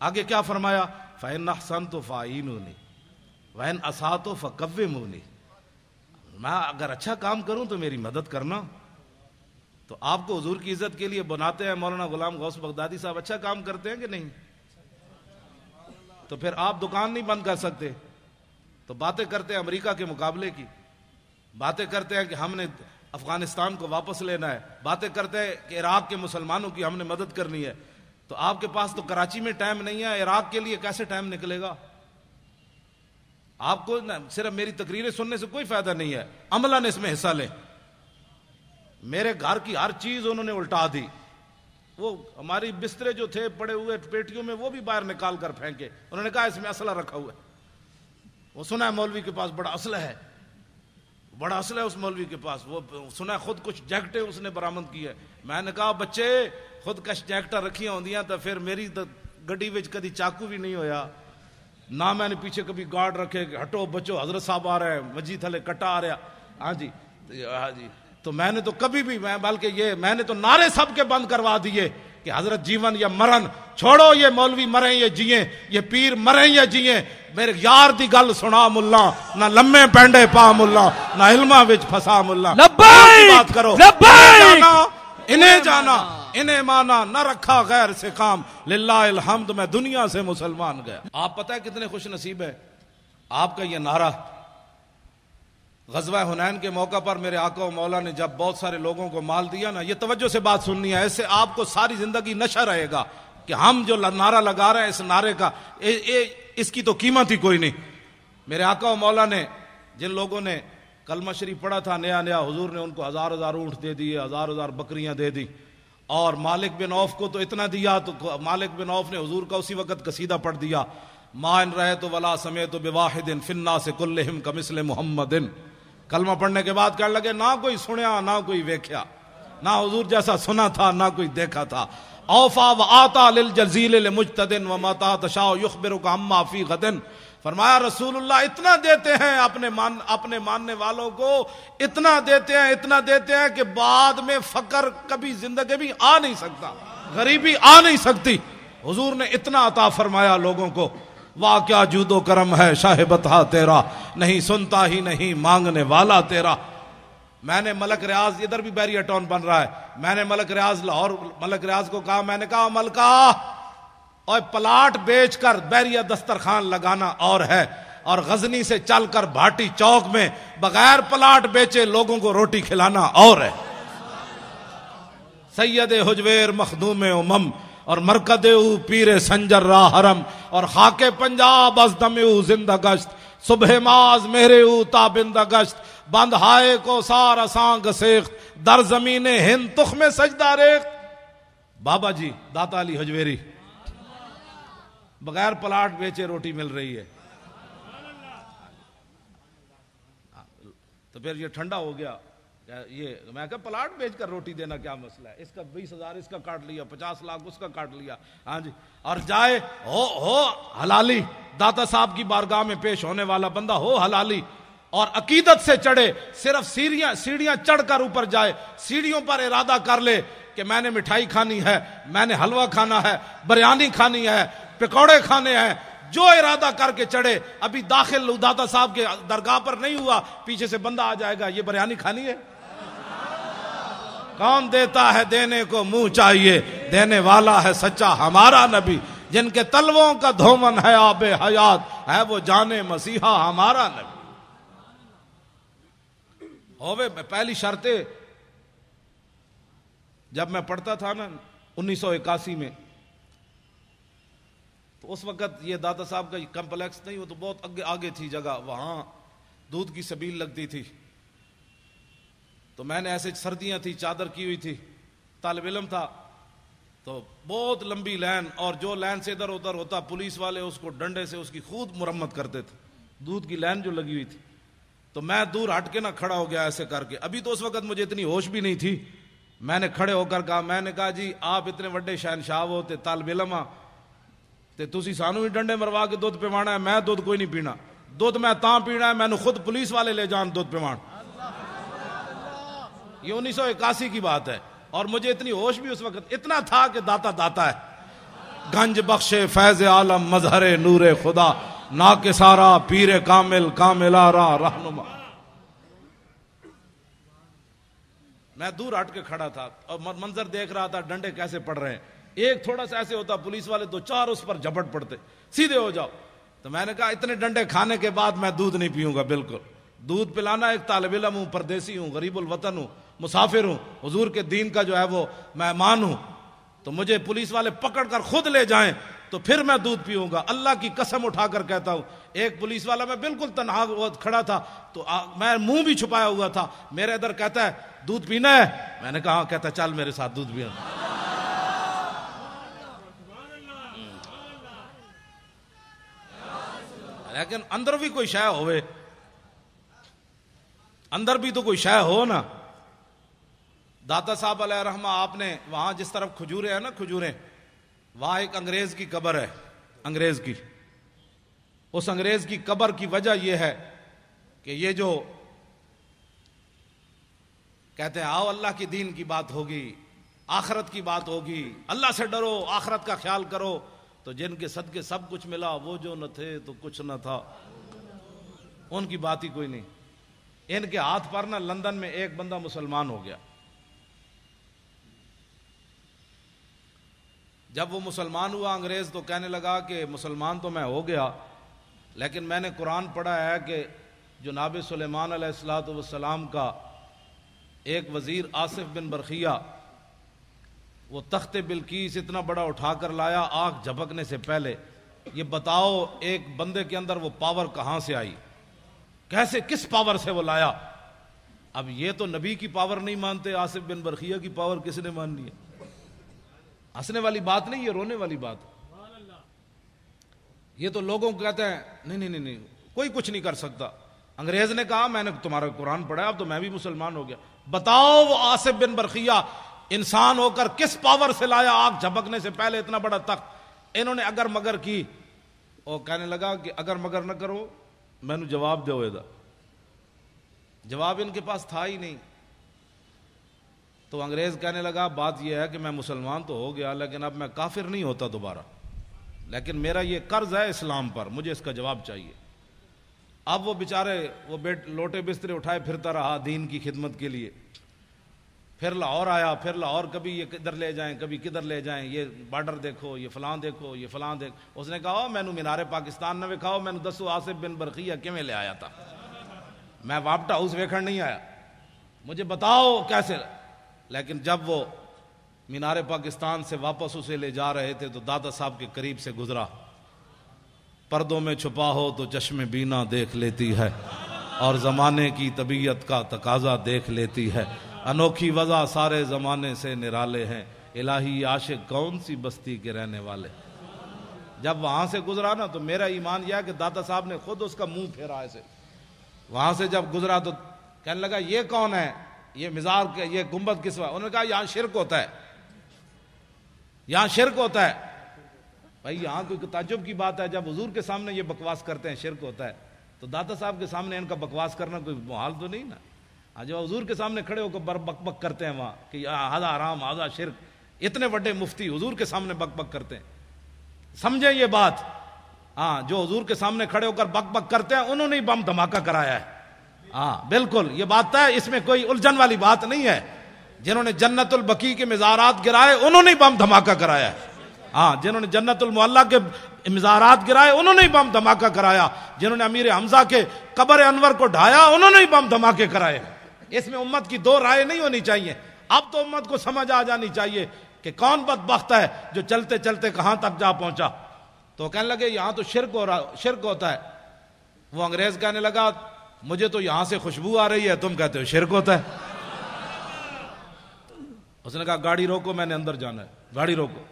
آگے کیا فرمایا؟ فإن أحسنت فأعینونی وإن أسأت فقومونی. میں اگر اچھا کام کروں تو میری مدد کرنا. تو آپ کو حضور کی عزت کے لیے بناتے ہیں. مولانا غلام غوث بغدادی صاحب اچھا کام کرتے ہیں کہ نہیں؟ تو پھر آپ دکان نہیں بند کر سکتے. تو باتیں کرتے ہیں امریکہ کے مقابلے کی, باتیں کرتے ہیں کہ ہم نے افغانستان کو واپس لینا ہے, باتیں کرتے ہیں کہ عراق کے مسلمانوں کی ہم نے مدد کرنی ہے. تو آپ کے پاس تو کراچی میں ٹائم نہیں ہے, عراق کے لیے کیسے ٹائم نکلے گا؟ آپ کو صرف میری تقریریں سننے سے کوئی فائدہ نہیں ہے, عملاً اس میں حصہ لیں. میرے گھر کی ہر چیز انہوں نے الٹا دی. وہ ہماری بسترے جو تھے پڑے ہوئے پیٹیوں میں وہ بھی باہر نکال کر پھینکے. انہوں نے کہا اس میں اسلحہ رکھا ہوا ہے. وہ سنا ہے مولوی کے پاس بڑا اسلحہ ہے, بڑا اسلحہ ہے اس مولوی کے پاس. وہ سنا ہے خود کچھ جیکٹیں اس نے برآمد کی ہے. میں نے کہا بچے خود کش جیکٹاں رکھیاں ہوندیاں تو پھر میری گڈی وچ کدی چاقو بھی نہیں ہویا, نہ میں نے پیچھے کبھی گارڈ رکھے کہ ہٹو بچو حضرت صاحب آ رہے ہیں, مجھے تھلے کٹا آ رہا. ہاں جی ہاں جی. تو میں نے تو کبھی بھی بلکہ یہ میں نے تو نعرے سب کے بند کروا دیے کہ حضرت جیون یا مرن, چھوڑو یہ مولوی مریں یا جیئیں, یہ پیر مریں یا جیئیں, میرے یار دی گل سنا ملا, نہ لمے پینڈے پا ملا, نہ علماں وچ پھسا ملا. لبیک بات کرو, لبیک انہیں جانا انہیں مانا, نہ رکھا غیر سے کام, للہ الحمد میں دنیا سے مسلمان گیا. آپ پتہ ہے کتنے خوش نصیب ہے آپ کا یہ نعرہ. غزوہ حنین کے موقع پر میرے آقا و مولا نے جب بہت سارے لوگوں کو مال دیا نا, یہ توجہ سے بات سننی ہے, ایسے آپ کو ساری زندگی نشہ رہے گا کہ ہم جو نعرہ لگا رہے ہیں اس نعرے کا اس کی تو قیمت ہی کوئی نہیں. میرے آقا و مولا نے جن لوگوں نے کلمہ شریف پڑھا تھا نیا نیا, حضور نے ان کو 1000 اونٹ دے دیے, 1000 بکریاں دے دی. اور مالک بن عوف کو تو اتنا دیا, تو مالک بن عوف نے حضور کا اسی وقت قصیدہ پڑھ دیا, ما ان رأیت ولا سمعت بواحد فی الناس کلہم کمثل محمد. کلمہ پڑھنے کے بعد کہنے لگے نہ کوئی سنیا نہ کوئی ویکھیا, نہ حضور جیسا سنا تھا نہ کوئی دیکھا تھا. اوفا و آتا للجزیل لمجتدن وما تشاء یخبرک عما فی غد. فرمایا رسول اللہ اتنا دیتے ہیں اپنے ماننے والوں کو, اتنا دیتے ہیں کہ بعد میں فقر کبھی زندگی بھی آ نہیں سکتا, غریبی آ نہیں سکتی. حضور نے اتنا عطا فرمایا لوگوں کو. واہ کیا جود و کرم ہے شاہ بطحہ تیرا, نہیں سنتا ہی نہیں مانگنے والا تیرا. میں نے ملک ریاض, ادھر بھی بیریا ٹاؤن بن رہا ہے, میں نے ملک ریاض لاہور ملک ریاض کو کہا, میں نے کہا ملکہ اور پلاٹ بیچ کر بیریا دسترخوان لگانا اور ہے, اور غزنی سے چل کر بھاٹی چوک میں بغیر پلاٹ بیچے لوگوں کو روٹی کھلانا اور ہے. سید حجویر مخدوم امم اور مرکد او پیر سنجر راہ حرم, اور خاک پنجاب از دم او زندہ گشت, صبح ماز میرے او تابندہ گشت, بند ہائے کو سار اساں گسیخت, در زمین ہند تخم سجدہ ریخت. بابا جی داتا علی حجویری بغیر پلاٹ بیچے روٹی مل رہی ہے. تو پھر یہ ٹھنڈا ہو گیا, یہ میں کہا پلاٹ بیچ کر روٹی دینا کیا مسئلہ ہے, اس کا 20,000 اس کا کاٹ لیا, 50 لاکھ اس کا کاٹ لیا. ہاں جی, اور جائے ہو حلالی, داتا صاحب کی بارگاہ میں پیش ہونے والا بندہ ہو حلالی, اور عقیدت سے چڑھے, صرف سیڑھیاں چڑھ کر اوپر جائے, سیڑھیوں پر ارادہ کر لے کہ میں نے مٹھائی کھانی ہے, میں نے حلوہ کھانا ہے, بریانی کھانی ہے, پکوڑے کھانے ہیں, جو ارادہ کر کے چڑھے. ابھی داخل داتا صاحب کے درگاہ پر نہیں ہوا, پیچھے سے بندہ آ جائے گا, یہ بریانی کھانی ہے, کون دیتا ہے دینے کو منہ چاہیے، دینے والا ہے سچا ہمارا نبی، جن کے تلووں کا دھومن ہے آب حیات، ہے وہ جان مسیحا ہمارا نبی۔ ہوئے پہلی شرط جب میں پڑھتا تھا نا 1981 میں، تو اس وقت یہ داتا صاحب کا کمپلیکس نہیں، وہ تو بہت آگے تھی جگہ، وہاں دودھ کی سبیل لگتی تھی، تو میں نے ایسے سردیاں تھی، چادر کی ہوئی تھی، طالب علم تھا، تو بہت لمبی لائن، اور جو لائن سے ادھر ادھر ہوتا پولیس والے اس کو ڈنڈے سے اس کی خود مرمت کرتے تھے، دودھ کی لائن جو لگی ہوئی تھی، تو میں دور ہٹ کے نہ کھڑا ہو گیا ایسے کر کے، ابھی تو اس وقت مجھے اتنی ہوش بھی نہیں تھی، میں نے کھڑے ہو کر کہا، میں نے کہا جی آپ اتنے بڑے شہنشاہ ہوتے طالب علم تے تسی سانو بھی ڈنڈے مروا کے دودھ پیوانا ہے، میں دودھ کوئی نہیں پینا، دودھ میں تاں پینا ہے میں نے خود پولیس والے لے جان دودھ پیوان۔ یہ 1981 کی بات ہے، اور مجھے اتنی ہوش بھی اس وقت اتنا تھا کہ داتا داتا ہے، گنج بخشے فیض عالم مظہر نور خدا، نا کے سارا پیر کامل کامل آرا رہنما۔ میں دور ہٹ کے کھڑا تھا اور منظر دیکھ رہا تھا ڈنڈے کیسے پڑ رہے ہیں، ایک تھوڑا سا ایسے ہوتا پولیس والے دو چار اس پر جھپٹ پڑتے، سیدھے ہو جاؤ، تو میں نے کہا اتنے ڈنڈے کھانے کے بعد میں دودھ نہیں پیوں گا، بالکل دودھ پلانا، ایک طالب علم ہوں، پردیسی ہوں، غریب الوطن ہوں، مسافر ہوں، حضور کے دین کا جو ہے وہ مہمان ہوں، تو مجھے پولیس والے پکڑ کر خود لے جائیں تو پھر میں دودھ پیوں گا، اللہ کی قسم اٹھا کر کہتا ہوں۔ ایک پولیس والا، میں بالکل تنہا کھڑا تھا، تو میں منہ بھی چھپایا ہوا تھا، میرے ادھر کہتا ہے دودھ پینا ہے، میں نے کہا کہتا چل میرے ساتھ دودھ پینا۔ لیکن اندر بھی کوئی شے ہوئے، اندر بھی تو کوئی شے ہو نا۔ داتا صاحب علیہ رحمہ، آپ نے وہاں جس طرف کھجورے ہیں نا، کھجورے، وہاں ایک انگریز کی قبر ہے، انگریز کی، اس انگریز کی قبر کی وجہ یہ ہے کہ یہ جو کہتے ہیں آؤ اللہ کی دین کی بات ہوگی، آخرت کی بات ہوگی، اللہ سے ڈرو، آخرت کا خیال کرو، تو جن کے صدقے سب کچھ ملا، وہ جو نہ تھے تو کچھ نہ تھا، ان کی بات ہی کوئی نہیں۔ ان کے ہاتھ پر نہ لندن میں ایک بندہ مسلمان ہو گیا، جب وہ مسلمان ہوا انگریز تو کہنے لگا کہ مسلمان تو میں ہو گیا، لیکن میں نے قرآن پڑھا ہے کہ جناب سلیمان علیہ السلام کا ایک وزیر آصف بن برخیہ، وہ تخت بلقیس اتنا بڑا اٹھا کر لایا آنکھ جھپکنے سے پہلے، یہ بتاؤ ایک بندے کے اندر وہ پاور کہاں سے آئی، کیسے، کس پاور سے وہ لایا؟ اب یہ تو نبی کی پاور نہیں مانتے، آصف بن برخیہ کی پاور کس نے ماننی ہے؟ ہنسنے والی بات نہیں، یہ رونے والی بات۔ یہ تو لوگوں کو کہتے ہیں نہیں کوئی کچھ نہیں کر سکتا۔ انگریز نے کہا میں نے تمہارا قرآن پڑھا، اب تو میں بھی مسلمان ہو گیا، بتاؤ وہ آصف بن برخیہ انسان ہو کر کس پاور سے لایا آنکھ جھپکنے سے پہلے اتنا بڑا تخت؟ انہوں نے اگر مگر کی، اور کہنے لگا کہ اگر مگر نہ کرو میں نے جواب دو، جواب ان کے پاس تھا ہی نہیں۔ تو انگریز کہنے لگا بات یہ ہے کہ میں مسلمان تو ہو گیا، لیکن اب میں کافر نہیں ہوتا دوبارہ، لیکن میرا یہ قرض ہے اسلام پر، مجھے اس کا جواب چاہیے۔ اب وہ بیچارے وہ لوٹے بسترے اٹھائے پھرتا رہا دین کی خدمت کے لیے، پھر لاہور آیا، پھر لاہور کبھی یہ کدھر لے جائیں کبھی کدھر لے جائیں، یہ بارڈر دیکھو، یہ فلاں دیکھو، یہ فلاں دیکھو۔ اس نے کہا میں مینار پاکستان نہ وکھاؤ، میں دسو آصف بن برخیہ کیویں لے آیا تھا، میں واپٹ ہاؤس ویکھن نہیں آیا، مجھے بتاؤ کیسے۔ لیکن جب وہ مینار پاکستان سے واپس اسے لے جا رہے تھے تو دادا صاحب کے قریب سے گزرا، پردوں میں چھپا ہو تو چشم بینا دیکھ لیتی ہے، اور زمانے کی طبیعت کا تقاضا دیکھ لیتی ہے، انوکھی وضع سارے زمانے سے نرالے ہیں، الہی عاشق کون سی بستی کے رہنے والے۔ جب وہاں سے گزرا نا تو میرا ایمان یہ ہے کہ دادا صاحب نے خود اس کا منہ پھیرا ایسے، وہاں سے جب گزرا تو کہنے لگا یہ کون ہے، یہ مزار کے یہ گنبد کس وقت؟ انہوں نے کہا یہاں شرک ہوتا ہے، یہاں شرک ہوتا ہے۔ بھائی یہاں کوئی تعجب کی بات ہے، جب حضور کے سامنے یہ بکواس کرتے ہیں شرک ہوتا ہے، تو داتا صاحب کے سامنے ان کا بکواس کرنا کوئی محال تو نہیں نا۔ جب حضور کے سامنے کھڑے ہو کر بک بک کرتے ہیں وہاں کہ ہذا حرام ہذا شرک، اتنے بڑے مفتی حضور کے سامنے بک بک کرتے ہیں، سمجھیں یہ بات۔ ہاں جو حضور کے سامنے کھڑے ہو کر بک بک کرتے ہیں انہوں نے بم دھماکہ کرایا ہے، ہاں بالکل یہ بات ہے، اس میں کوئی الجھن والی بات نہیں ہے۔ جنہوں نے جنت البقیع کے مزارات گرائے انہوں نے بم دھماکہ کرایا ہے. ہاں، جنہوں نے جنت المعلیٰ کے مزارات گرائے انہوں نے بم دھماکہ کرایا. جنہوں نے امیر حمزہ کے قبر انور کو ڈھایا انہوں نے بم دھماکے کرائے. اس میں امت کی دو رائے نہیں ہونی چاہیے. اب تو امت کو سمجھ آ جانی چاہیے کہ کون بدبخت ہے جو چلتے چلتے کہاں تک جا پہنچا. تو کہنے لگے یہاں تو شرک ہوتا ہے. وہ انگریز کہنے لگا مجھے تو یہاں سے خوشبو آ رہی ہے، تم کہتے ہو شرک ہوتا ہے. اس نے کہا گاڑی روکو، میں نے اندر جانا ہے، گاڑی روکو.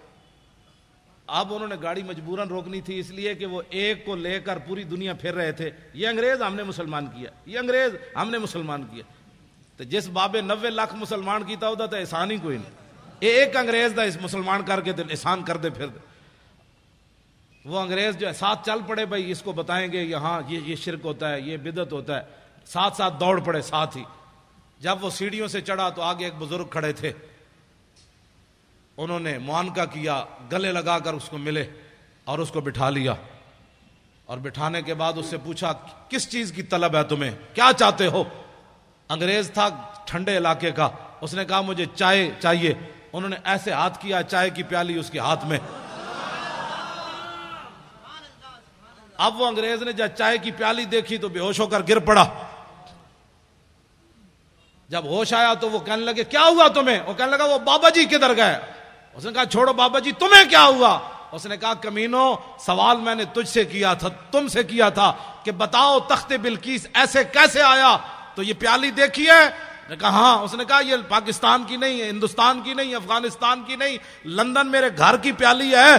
اب انہوں نے گاڑی مجبوراً روکنی تھی اس لیے کہ وہ ایک کو لے کر پوری دنیا پھر رہے تھے. یہ انگریز ہم نے مسلمان کیا، یہ انگریز ہم نے مسلمان کیا. تو جس بابے 90 لاکھ مسلمان کیتا ہوتا تو احسان ہی کوئی نہیں. ایک انگریز دا اس مسلمان کر کے احسان کر دے پھر دے. وہ انگریز جو ہے ساتھ چل پڑے، بھائی اس کو بتائیں گے یہاں یہ شرک ہوتا ہے، یہ بدعت ہوتا ہے. ساتھ ساتھ دوڑ پڑے ساتھ ہی. جب وہ سیڑھیوں سے چڑھا تو آگے ایک بزرگ کھڑے تھے. انہوں نے معانقہ کیا، گلے لگا کر اس کو ملے اور اس کو بٹھا لیا. اور بٹھانے کے بعد اس سے پوچھا کس چیز کی طلب ہے تمہیں، کیا چاہتے ہو. انگریز تھا ٹھنڈے علاقے کا. اس نے کہا مجھے چائے چاہیے. انہوں نے ایسے ہاتھ کیا، چائے کی پیالی اس کے ہاتھ میں. اب وہ انگریز نے جب چائے کی پیالی دیکھی تو بے ہوش ہو کر گر پڑا. جب ہوش آیا تو وہ کہنے لگے کیا ہوا تمہیں. وہ کہنے لگا وہ بابا جی کدھر گئے. اس نے کہا چھوڑو بابا جی، تمہیں کیا ہوا. اس نے کہا کمینو، سوال میں نے تجھ سے کیا تھا، تم سے کیا تھا کہ بتاؤ تخت بلقیس ایسے کیسے آیا. تو یہ پیالی دیکھی ہے. نے کہا ہاں. اس نے کہا یہ پاکستان کی نہیں ہے، ہندوستان کی نہیں، افغانستان کی نہیں، لندن میرے گھر کی پیالی ہے.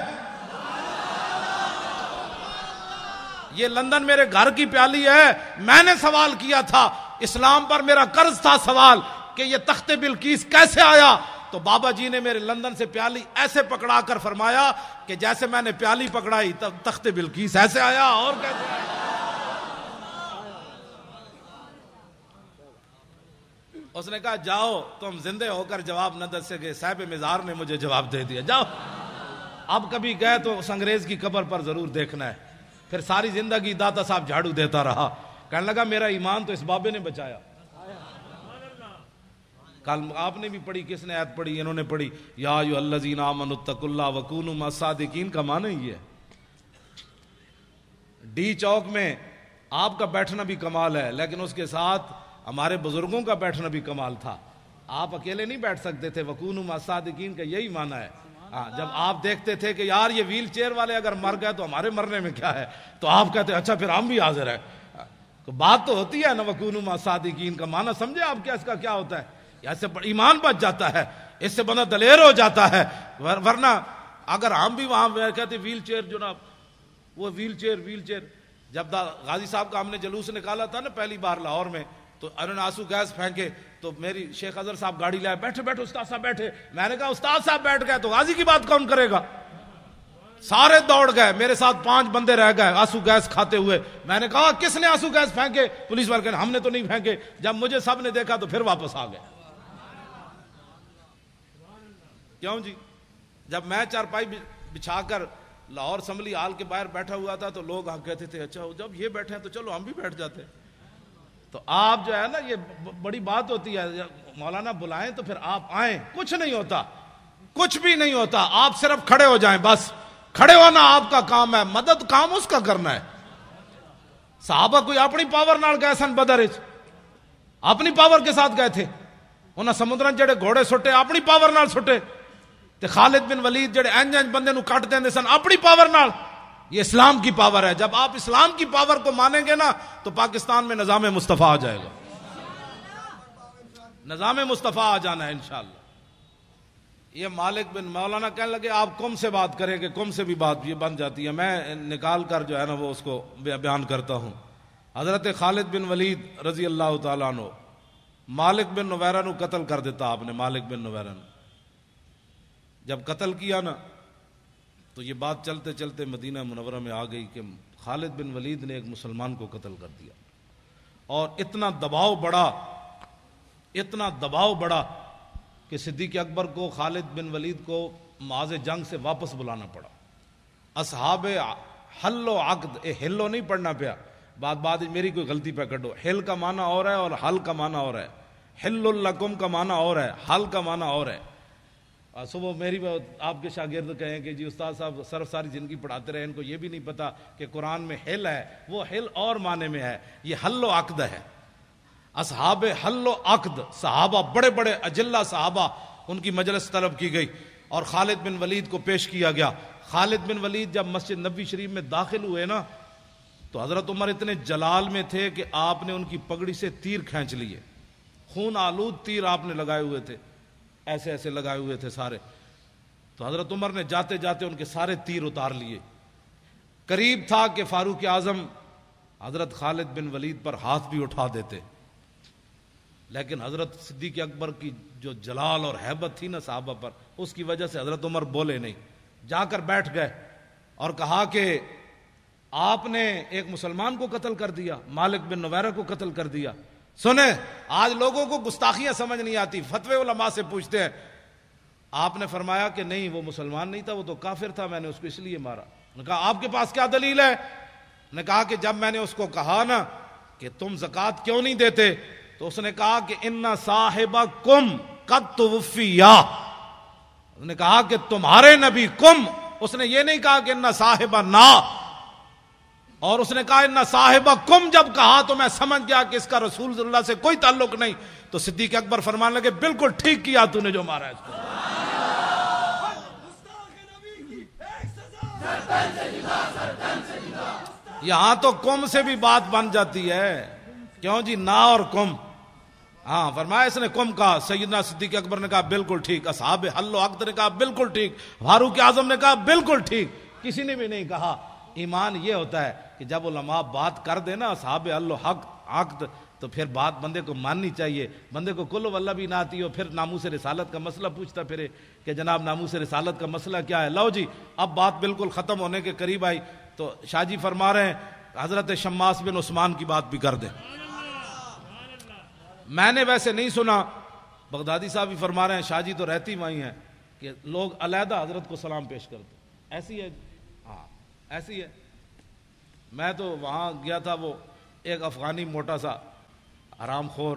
یہ لندن میرے گھر کی پیالی ہے. میں نے سوال کیا تھا، اسلام پر میرا قرض تھا سوال کہ یہ تخت بلقیس کیسے آیا. تو بابا جی نے میرے لندن سے پیالی ایسے پکڑا کر فرمایا کہ جیسے میں نے پیالی پکڑائی تخت بلقیس ایسے آیا. اور کیسے آیا. اس نے کہا جاؤ تم زندے ہو کر جواب نہ دے سکے، صاحب مزار نے مجھے جواب دے دیا، جاؤ. اب کبھی گئے تو اس انگریز کی قبر پر ضرور دیکھنا ہے. پھر ساری زندگی داتا صاحب جھاڑو دیتا رہا. کہنے لگا میرا ایمان تو اس بابے نے بچایا. کل آپ نے بھی پڑھی، کس نے آیت پڑھی؟ انہوں نے پڑھی یا ایھا الذین آمنوا اتقوا اللہ وکونوا مع الصادقین. کا معنی یہ ہے ڈی چوک میں آپ کا بیٹھنا بھی کمال ہے، لیکن اس کے ساتھ ہمارے بزرگوں کا بیٹھنا بھی کمال تھا. آپ اکیلے نہیں بیٹھ سکتے تھے. وکونوا مع الصادقین کا یہی معنی ہے. جب آپ دیکھتے تھے کہ یار یہ ویل چیئر والے اگر مر گئے تو ہمارے مرنے میں کیا ہے، تو آپ کہتے اچھا پھر ہم بھی حاضر ہیں. بات تو ہوتی ہے نا وکونوا مع الصادقین کا معنی سمجھے آپ کیا اس کا کیا ہوتا ہے. اس سے ایمان بچ جاتا ہے، اس سے بندہ دلیر ہو جاتا ہے. ورنہ اگر ہم بھی وہاں کہتے ویل چیئر جناب، وہ ویل چیئر جب غازی صاحب کا ہم نے جلوس نکالا تھا نا پہلی بار لاہور میں، تو انہوں نے آنسو گیس پھینکے تو میری شیخ اظہر صاحب گاڑی لائے، بیٹھے بیٹھے استاد صاحب بیٹھے. میں نے کہا استاد صاحب بیٹھ گئے تو غازی کی بات کون کرے گا. سارے دوڑ گئے، میرے ساتھ 5 بندے رہ گئے آنسو گیس کھاتے ہوئے. میں نے کہا کس نے آنسو گیس پھینکے؟ پولیس والے کہنے ہم نے تو نہیں پھینکے. جب مجھے سب نے دیکھا تو پھر واپس آ گئے. کیوں جی؟ جب میں چارپائی بچھا کر لاہور اسمبلی ہال کے باہر بیٹھا ہوا تھا تو لوگ کہتے تھے اچھا جب یہ بیٹھے ہیں تو چلو ہم بھی بیٹھ جاتے. تو آپ جو ہے نا یہ بڑی بات ہوتی ہے، مولانا بلائیں تو پھر آپ آئیں. کچھ نہیں ہوتا، کچھ بھی نہیں ہوتا. آپ صرف کھڑے ہو جائیں، بس کھڑے ہونا آپ کا کام ہے، مدد کام اس کا کرنا ہے. صحابہ کوئی اپنی پاور نال گئے سن بدر وچ، اپنی پاور کے ساتھ گئے تھے. انہاں سمندرن جڑے گھوڑے سٹے اپنی پاور نال سٹے. تے خالد بن ولید جڑے انج بندے نو کٹ دیندے سن اپنی پاور نال. یہ اسلام کی پاور ہے. جب آپ اسلام کی پاور کو مانیں گے نا تو پاکستان میں نظام مصطفیٰ آ جائے گا. نظام مصطفیٰ آ جانا ہے انشاءاللہ. یہ مالک بن مولانا کہنے لگے آپ کم سے بات کریں کہ کم سے بھی بات یہ بن جاتی ہے. میں نکال کر جو ہے نا وہ اس کو بیان کرتا ہوں. حضرت خالد بن ولید رضی اللہ تعالیٰ عنہ مالک بن نویرہ نو قتل کر دیتا. آپ نے مالک بن نویرہ نو جب قتل کیا نا تو یہ بات چلتے چلتے مدینہ منورہ میں آ گئی کہ خالد بن ولید نے ایک مسلمان کو قتل کر دیا. اور اتنا دباؤ بڑا کہ صدیق اکبر کو خالد بن ولید کو معاذ جنگ سے واپس بلانا پڑا. اصحاب حل و عقد، ہلو نہیں پڑھنا پیا، بات میری کوئی غلطی پہ کڈو. ہل کا معنی اور ہے اور حل کا معنی اور ہے. حل لکم کا معنی اور ہے، حل کا معنی اور ہے. صبح میری آپ کے شاگرد کہیں کہ جی استاد صاحب صرف ساری زندگی پڑھاتے رہے، ان کو یہ بھی نہیں پتا کہ قرآن میں حل ہے. وہ حل اور معنی میں ہے، یہ حل و عقد ہے. اصحاب حل و عقد، صحابہ بڑے بڑے اجلہ صحابہ، ان کی مجلس طلب کی گئی اور خالد بن ولید کو پیش کیا گیا. خالد بن ولید جب مسجد نبوی شریف میں داخل ہوئے نا تو حضرت عمر اتنے جلال میں تھے کہ آپ نے ان کی پگڑی سے تیر کھینچ لیے، خون آلود تیر آپ نے لگائے ہوئے تھے، ایسے ایسے لگائے ہوئے تھے سارے. تو حضرت عمر نے جاتے جاتے ان کے سارے تیر اتار لیے. قریب تھا کہ فاروق اعظم حضرت خالد بن ولید پر ہاتھ بھی اٹھا دیتے، لیکن حضرت صدیق اکبر کی جو جلال اور ہیبت تھی نا صحابہ پر، اس کی وجہ سے حضرت عمر بولے نہیں، جا کر بیٹھ گئے اور کہا کہ آپ نے ایک مسلمان کو قتل کر دیا، مالک بن نویرہ کو قتل کر دیا. سنیں، آج لوگوں کو گستاخیاں سمجھ نہیں آتی، فتوے علماء سے پوچھتے ہیں. آپ نے فرمایا کہ نہیں، وہ مسلمان نہیں تھا، وہ تو کافر تھا، میں نے اس کو اس لیے مارا. نے کہا آپ کے پاس کیا دلیل ہے؟ نے کہا کہ جب میں نے اس کو کہا نا کہ تم زکوٰۃ کیوں نہیں دیتے تو اس نے کہا کہ ان صاحبکم قد توفیا. اس نے کہا کہ تمہارے نبی کم، اس نے یہ نہیں کہا کہ ان صاحبنا، اور اس نے کہا ان صاحبکم. جب کہا تو میں سمجھ گیا کہ اس کا رسول صلی اللہ سے کوئی تعلق نہیں. تو صدیق اکبر فرمانے لگے بالکل ٹھیک کیا تو نے جو مارا ہے اس کو. یہاں تو کم سے بھی بات بن جاتی ہے، کیوں جی نا اور کم. ہاں فرمایا اس نے کم کہا، سیدنا صدیق اکبر نے کہا بالکل ٹھیک، اصحاب حل و عقد نے کہا بالکل ٹھیک، فاروق اعظم نے کہا بالکل ٹھیک، کسی نے بھی نہیں کہا. ایمان یہ ہوتا ہے کہ جب علماء بات کر دے نا اصحاب حل و عقد تو پھر بات بندے کو ماننی چاہیے. بندے کو کل واللہ بھی نہ آتی ہو، پھر ناموس رسالت کا مسئلہ پوچھتا پھرے کہ جناب ناموس رسالت کا مسئلہ کیا ہے. لو جی اب بات بالکل ختم ہونے کے قریب آئی تو شاہ جی فرما رہے ہیں حضرت شماس بن عثمان کی بات بھی کر دیں. میں نے ویسے نہیں سنا، بغدادی صاحب بھی فرما رہے ہیں، شاہ جی تو رہتی وہیں ہیں، کہ لوگ علیحدہ حضرت کو سلام پیش کرتے. ایسی ہے؟ ہاں ایسی ہے. میں تو وہاں گیا تھا، وہ ایک افغانی موٹا سا حرام خور،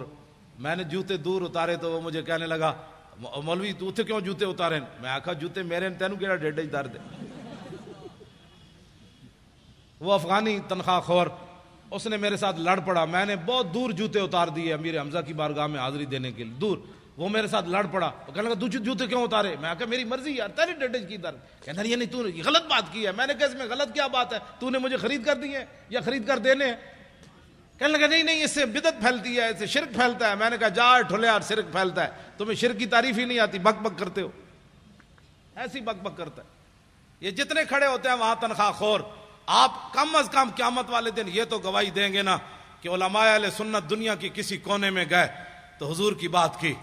میں نے جوتے دور اتارے تو وہ مجھے کہنے لگا مولوی تو اتنے کیوں جوتے اتارے؟ میں آکھا جوتے میرے تینوں کیڑا ڈیڈا ہی اتار دے. وہ افغانی تنخواہ خور، اس نے میرے ساتھ لڑ پڑا. میں نے بہت دور جوتے اتار دیے امیر حمزہ کی بارگاہ میں حاضری دینے کے لیے، دور. وہ میرے ساتھ لڑ پڑا، وہ کہنے لگا جوتے کیوں اتارے؟ میں کہا میری مرضی یار، تیری ڈیڈج کی درد. کہنا یہ نہیں، تو نے غلط بات کی ہے. میں نے کہا اس میں غلط کیا بات ہے؟ تو نے مجھے خرید کر دیے یا خرید کر دینے ہیں؟ کہنے لگا نہیں اس سے بدعت پھیلتی ہے، اس سے شرک پھیلتا ہے. میں نے کہا جا ٹھلے یار، شرک پھیلتا ہے، تمہیں شرک کی تعریف ہی نہیں آتی، بک بک کرتے ہو. ایسی بک بک کرتا ہے. یہ جتنے کھڑے ہوتے ہیں وہاں تنخواہ خور، آپ کم از کم قیامت والے دن یہ تو گواہی دیں گے نا کہ علماء اہل سنت دنیا کی کسی کونے میں گئے تو حضور کی بات کی،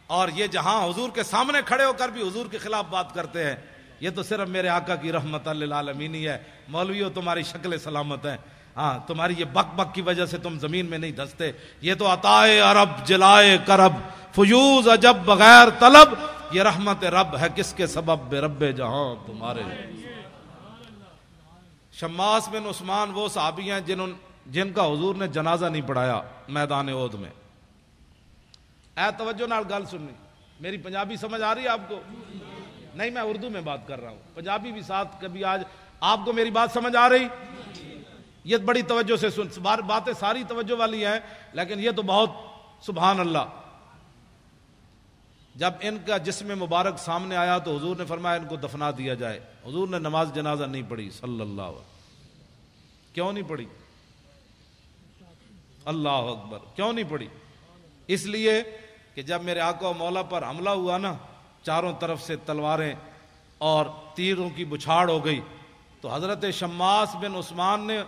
اور یہ جہاں حضور کے سامنے کھڑے ہو کر بھی حضور کے خلاف بات کرتے ہیں. یہ تو صرف میرے آقا کی رحمت للعالمین ہی ہے. مولویوں تمہاری شکل سلامت ہے، ہاں تمہاری یہ بک بک کی وجہ سے تم زمین میں نہیں دھستے. یہ تو عطائے عرب جلائے کرب فیوز عجب بغیر طلب، یہ رحمت رب ہے کس کے سبب بے رب جہاں تمہارے. شماس بن عثمان وہ صحابی ہیں جن کا حضور نے جنازہ نہیں پڑھایا میدان احد میں. اے توجہ نال گل سننی، میری پنجابی سمجھ آ رہی ہے آپ کو؟ نہیں میں اردو میں بات کر رہا ہوں، پنجابی بھی ساتھ کبھی. آج آپ کو میری بات سمجھ آ رہی؟ یہ بڑی توجہ سے سن، باتیں ساری توجہ والی ہیں لیکن یہ تو بہت سبحان اللہ. جب ان کا جسم مبارک سامنے آیا تو حضور نے فرمایا ان کو دفنا دیا جائے. حضور نے نماز جنازہ نہیں پڑھی صلی اللہ علیہ وسلم. کیوں نہیں پڑھی؟ اللہ اکبر. کیوں نہیں پڑھی؟ اس لیے کہ جب میرے آقا و مولا پر حملہ ہوا نا، چاروں طرف سے تلواریں اور تیروں کی بچھاڑ ہو گئی، تو حضرت شماس بن عثمان نے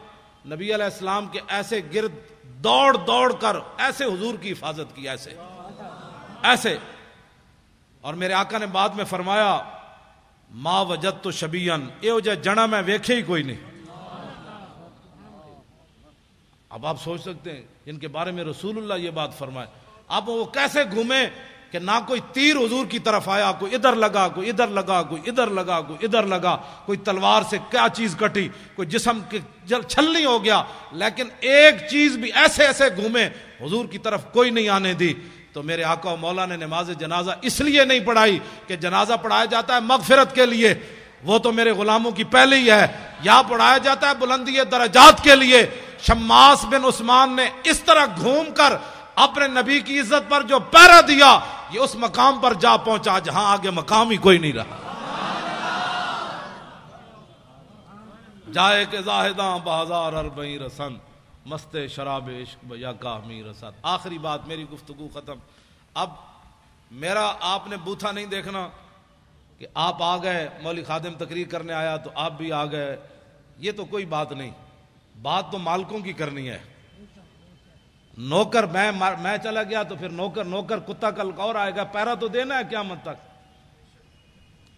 نبی علیہ السلام کے ایسے گرد دوڑ دوڑ کر ایسے حضور کی حفاظت کی، ایسے. اور میرے آقا نے بعد میں فرمایا ما وجدت شبیان، یہ جہ جنا میں ویکھے ہی کوئی نہیں. اب آپ سوچ سکتے ہیں جن کے بارے میں رسول اللہ یہ بات فرمائے، اب وہ کیسے گھومے کہ نہ کوئی تیر حضور کی طرف آیا، کوئی ادھر لگا، کوئی ادھر لگا، کوئی ادھر لگا، کوئی ادھر لگا، کوئی تلوار سے کیا چیز کٹی، کوئی جسم کے چھلنی ہو گیا، لیکن ایک چیز بھی ایسے ایسے گھومے حضور کی طرف کوئی نہیں آنے دی. تو میرے آقا و مولا نے نماز جنازہ اس لیے نہیں پڑھائی کہ جنازہ پڑھایا جاتا ہے مغفرت کے لیے، وہ تو میرے غلاموں کی پہلے ہی ہے، یا پڑھایا جاتا ہے بلندی درجات کے لیے۔ شماس بن عثمان نے اس طرح گھوم کر اپنے نبی کی عزت پر جو پہرا دیا، یہ اس مقام پر جا پہنچا جہاں آگے مقام ہی کوئی نہیں رہا۔ جائے کہ زاہداں بازار اربعین رسن، مست شراب عشق بیا کامی رسد۔ آخری بات، میری گفتگو ختم۔ اب میرا آپ نے بوتھا نہیں دیکھنا کہ آپ آ گئے، مولوی خادم تقریر کرنے آیا تو آپ بھی آ گئے، یہ تو کوئی بات نہیں، بات تو مالکوں کی کرنی ہے۔ نوکر میں چلا گیا تو پھر نوکر کتا کل اور آئے گا، پیرا تو دینا ہے قیامت تک۔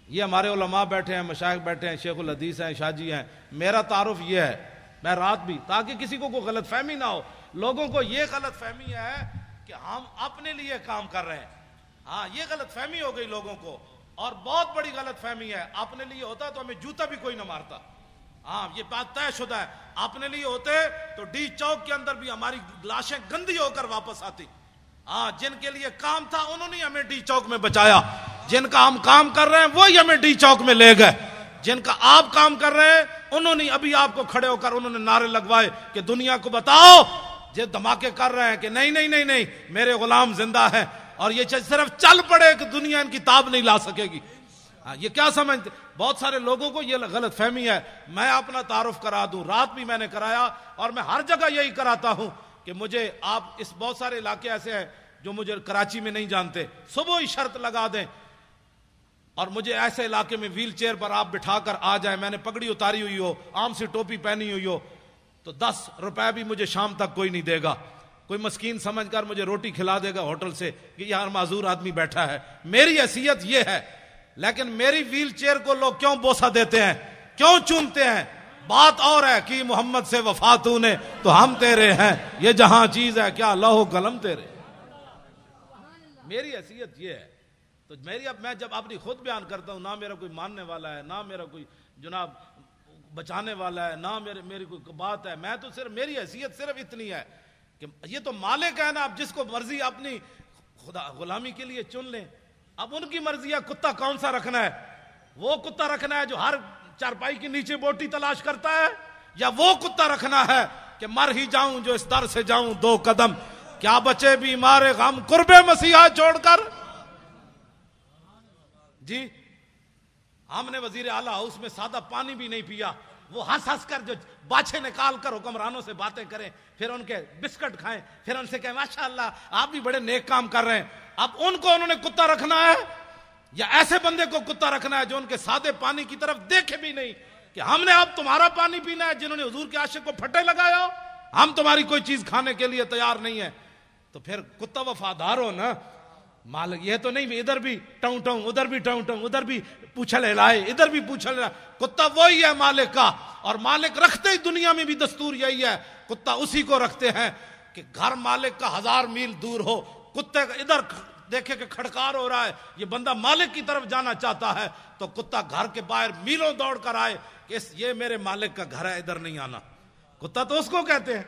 یہ ہمارے علماء بیٹھے ہیں، مشائخ بیٹھے ہیں، شیخ الحدیث ہیں، شاہ جی ہیں، میرا تعارف یہ ہے، میں رات بھی، تاکہ کسی کو کوئی غلط فہمی نہ ہو۔ لوگوں کو یہ غلط فہمی ہے کہ ہم اپنے لیے کام کر رہے ہیں، ہاں یہ غلط فہمی ہو گئی لوگوں کو، اور بہت بڑی غلط فہمی ہے۔ اپنے لیے ہوتا تو ہمیں جوتا بھی کوئی نہ مارتا، ہاں یہ بات طے شدہ ہے۔ اپنے لیے ہوتے تو ڈی چوک کے اندر بھی ہماری لاشیں گندی ہو کر واپس آتی۔ ہاں جن کے لیے کام تھا انہوں نے ہمیں ڈی چوک میں بچایا، جن کا ہم کام کر رہے ہیں وہی ہمیں ڈی چوک میں لے گئے۔ جن کا آپ کام کر رہے ہیں انہوں نے ابھی آپ کو کھڑے ہو کر انہوں نے نعرے لگوائے کہ دنیا کو بتاؤ، یہ دھماکے کر رہے ہیں کہ نہیں نہیں نہیں نہیں میرے غلام زندہ ہیں، اور یہ صرف چل پڑے کہ دنیا ان کی تاب نہیں لا سکے گی۔ یہ کیا سمجھتے؟ بہت سارے لوگوں کو یہ غلط فہمی ہے۔ میں اپنا تعارف کرا دوں، رات بھی میں نے کرایا اور میں ہر جگہ یہی کراتا ہوں کہ مجھے آپ اس بہت سارے علاقے ایسے ہیں جو مجھے کراچی میں نہیں جانتے، صبح ہی شرط لگا دیں اور مجھے ایسے علاقے میں ویل چیئر پر آپ بٹھا کر آ جائیں، میں نے پگڑی اتاری ہوئی ہو، عام سی ٹوپی پہنی ہوئی ہو، تو 10 روپے بھی مجھے شام تک کوئی نہیں دے گا۔ کوئی مسکین سمجھ کر مجھے روٹی کھلا دے گا ہوٹل سے کہ یہاں معذور آدمی بیٹھا ہے، میری حیثیت یہ ہے۔ لیکن میری ویل چیئر کو لوگ کیوں بوسہ دیتے ہیں، کیوں چومتے ہیں؟ بات اور ہے کہ محمد سے وفا تو نے تو ہم تیرے ہیں، یہ جہاں چیز ہے کیا لوح و قلم تیرے۔ میری حیثیت یہ ہے، تو میں جب اپنی خود بیان کرتا ہوں، نہ میرا کوئی ماننے والا ہے، نہ میرا کوئی جناب بچانے والا ہے، نہ میری کوئی بات ہے، میں تو صرف میری حیثیت صرف اتنی ہے کہ یہ تو مالک ہے نا، اب جس کو مرضی اپنی خدا غلامی کے لیے چن لیں۔ اب ان کی مرضی ہے کتا کون سا رکھنا ہے، وہ کتا رکھنا ہے جو ہر چارپائی کے نیچے بوٹی تلاش کرتا ہے، یا وہ کتا رکھنا ہے کہ مر ہی جاؤں جو اس در سے جاؤں 2 قدم، کیا بچے بیمار غم قرب مسیحا چھوڑ کر۔ جی ہم نے وزیر اعلیٰ ہاؤس میں سادہ پانی بھی نہیں پیا، وہ ہنس کر جو باچھے نکال کر حکمرانوں سے باتیں کریں، پھر ان کے بسکٹ کھائیں، پھر ان سے کہیں ماشاءاللہ آپ بھی بڑے نیک کام کر رہے ہیں۔ اب ان کو انہوں نے کتا رکھنا ہے یا ایسے بندے کو کتا رکھنا ہے جو ان کے سادے پانی کی طرف دیکھے بھی نہیں کہ ہم نے اب تمہارا پانی پینا ہے، جنہوں نے حضور کے عاشق کو پھٹے لگایا، ہم تمہاری کوئی چیز کھانے کے لیے تیار نہیں ہے۔ تو پھر کتا وفادار ہو نا، مالک یہ تو نہیں ادھر بھی ٹاؤں ٹاؤں ادھر بھی ٹاؤں ٹاؤں ادھر بھی پوچھل ہلائے ادھر بھی پوچھل ہلائے۔ کتا وہی ہے مالک کا، اور مالک رکھتے ہی دنیا میں بھی دستور یہی ہے، کتا اسی کو رکھتے ہیں کہ گھر مالک کا 1000 میل دور ہو، کتے کا ادھر دیکھے کہ کھڑکار ہو رہا ہے، یہ بندہ مالک کی طرف جانا چاہتا ہے، تو کتا گھر کے باہر میلوں دوڑ کر آئے کہ یہ میرے مالک کا گھر ہے، ادھر نہیں آنا۔ کتا تو اس کو کہتے ہیں،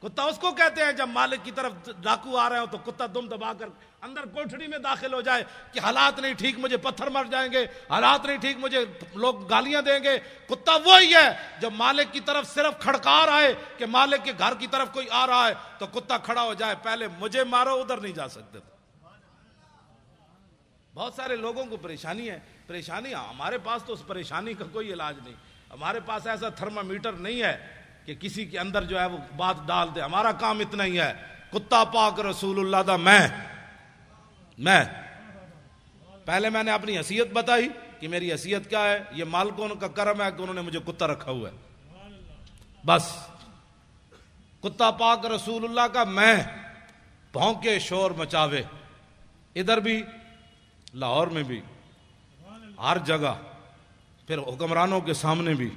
کتا اس کو کہتے ہیں جب مالک کی طرف ڈاکو آ رہے ہو تو کتا دم دبا کر اندر کوٹھڑی میں داخل ہو جائے کہ حالات نہیں ٹھیک، مجھے پتھر مر جائیں گے، حالات نہیں ٹھیک، مجھے لوگ گالیاں دیں گے۔ کتا وہی ہے جو مالک کی طرف صرف کھڑکار آئے کہ مالک کے گھر کی طرف کوئی آ رہا ہے تو کتا کھڑا ہو جائے، پہلے مجھے مارو، ادھر نہیں جا سکتے۔ بہت سارے لوگوں کو پریشانی ہے، پریشانی ہمارے پاس تو اس پریشانی کا کوئی علاج نہیں، ہمارے پاس ایسا تھرمامیٹر نہیں ہے کہ کسی کے اندر جو ہے وہ بات ڈال دے، ہمارا کام اتنا ہی ہے، کتا پاک رسول اللہ دا میں پہلے میں نے اپنی حیثیت بتائی کہ میری حیثیت کیا ہے، یہ مالکوں کا کرم ہے کہ انہوں نے مجھے کتا رکھا ہوا ہے، بس کتا پاک رسول اللہ کا میں، بھونکے شور مچاوے، ادھر بھی لاہور میں بھی ہر جگہ، پھر حکمرانوں کے سامنے بھی،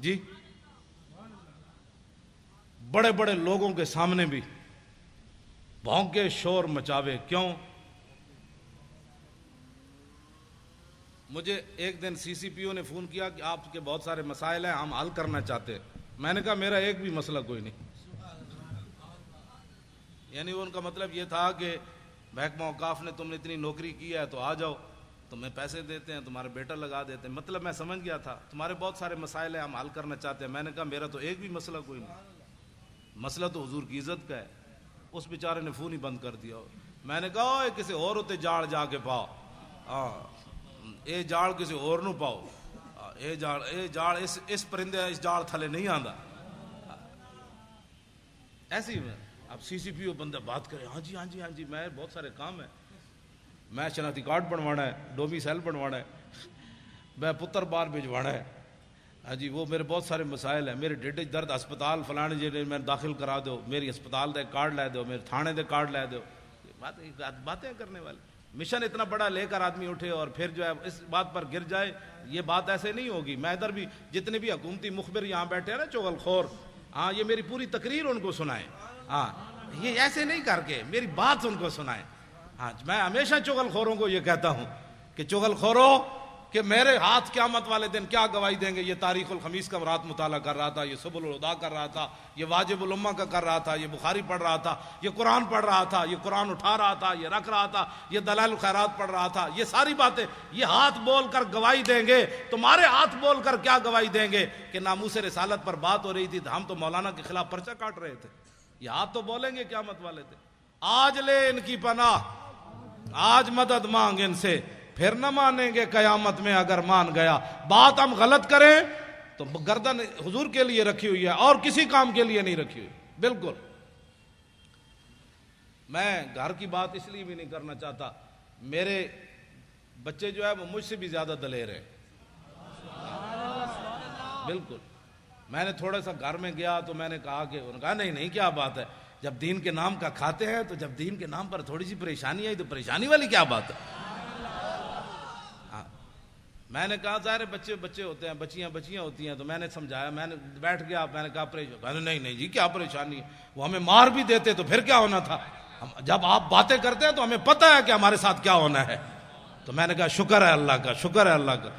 جی بڑے بڑے لوگوں کے سامنے بھی بھونکے شور مچاوے۔ کیوں؟ مجھے ایک دن سی سی پی او نے فون کیا کہ آپ کے بہت سارے مسائل ہیں، ہم حل کرنا چاہتے ہیں۔ میں نے کہا میرا ایک بھی مسئلہ کوئی نہیں، یعنی ان کا مطلب یہ تھا کہ محکمہ اوقاف نے تم نے اتنی نوکری کی ہے تو آ جاؤ، تمہیں پیسے دیتے ہیں، تمہارے بیٹا لگا دیتے ہیں. مطلب میں سمجھ گیا تھا تمہارے بہت سارے مسائل ہیں، ہم حل کرنا چاہتے ہیں. میں نے کہا میرا تو ایک بھی مسئلہ کوئی نہیں، مسئلہ تو حضور کی عزت کا ہے. اس بیچارے نے فون ہی بند کر دیا. میں نے کہا اوے کسی اور ہوتے جاڑ جا کے پاؤ، ہاں اے جاڑ کسی اور نو پاؤ، اے جاڑ اس پرندے اس جاڑ تھلے نہیں آندا. ایسی میں اب سی سی پی او بندہ بات کرے، ہاں جی ہاں جی ہاں جی میں بہت سارے کام ہیں، میں شناختی کارڈ بنوانا ہے، ڈومیسائل بنوانا ہے، میں پتر بار بھجوانا ہے، ہاں جی وہ میرے بہت سارے مسائل ہیں، میرے ڈیڈے درد ہسپتال فلانے جی میں داخل کرا دو، میری ہسپتال دے کارڈ لے دو، میرے تھانے دے کارڈ لے دو. باتیں کرنے والے مشن اتنا بڑا لے کر آدمی اٹھے اور پھر جو ہے اس بات پر گر جائے، یہ بات ایسے نہیں ہوگی. میں ادھر بھی جتنے بھی حکومتی مخبر یہاں بیٹھے ہیں نا چغل خور، ہاں یہ میری پوری تقریر ان کو سنائیں، ہاں یہ ایسے نہیں کر کے میری بات ان کو سنائیں. ہاں میں ہمیشہ چغل خوروں کو یہ کہتا ہوں کہ چغل خوروں کہ میرے ہاتھ قیامت والے دن کیا گواہی دیں گے. یہ تاریخ الخمیس کا رات مطالعہ کر رہا تھا، یہ سبل الہدا کر رہا تھا، یہ واجب الامہ کا کر رہا تھا، یہ بخاری پڑھ رہا تھا، یہ قرآن پڑھ رہا تھا، یہ قرآن اٹھا رہا تھا، یہ رکھ رہا تھا، یہ دلائل الخیرات پڑھ رہا تھا. یہ ساری باتیں یہ ہاتھ بول کر گواہی دیں گے. تمہارے ہاتھ بول کر کیا گواہی دیں گے کہ ناموس رسالت پر بات ہو رہی تھی، ہم تو مولانا کے خلاف پرچہ کاٹ رہے تھے. یہ ہاتھ تو بولیں گے قیامت والے تھے. آج لے ان کی پناہ، آج مدد مانگ ان سے، پھر نہ مانیں گے قیامت میں اگر مان گیا. بات ہم غلط کریں تو گردن حضور کے لیے رکھی ہوئی ہے اور کسی کام کے لیے نہیں رکھی ہوئی. بالکل میں گھر کی بات اس لیے بھی نہیں کرنا چاہتا، میرے بچے جو ہے وہ مجھ سے بھی زیادہ دلیر ہیں. بالکل میں نے تھوڑا سا گھر میں گیا تو میں نے کہا کہ انہوں نے کہا نہیں کیا بات ہے، جب دین کے نام کا کھاتے ہیں تو جب دین کے نام پر تھوڑی سی پریشانی آئی تو پریشانی والی کیا بات ہے. میں نے کہا ظاہر بچے ہوتے ہیں، بچیاں ہوتی ہیں، تو میں نے سمجھایا، میں نے بیٹھ گیا، میں نے کہا پریشانی نہیں جی کیا پریشانی ہے، وہ ہمیں مار بھی دیتے تو پھر کیا ہونا تھا. جب آپ باتیں کرتے ہیں تو ہمیں پتہ ہے کہ ہمارے ساتھ کیا ہونا ہے. تو میں نے کہا شکر ہے اللہ کا، شکر ہے اللہ کا.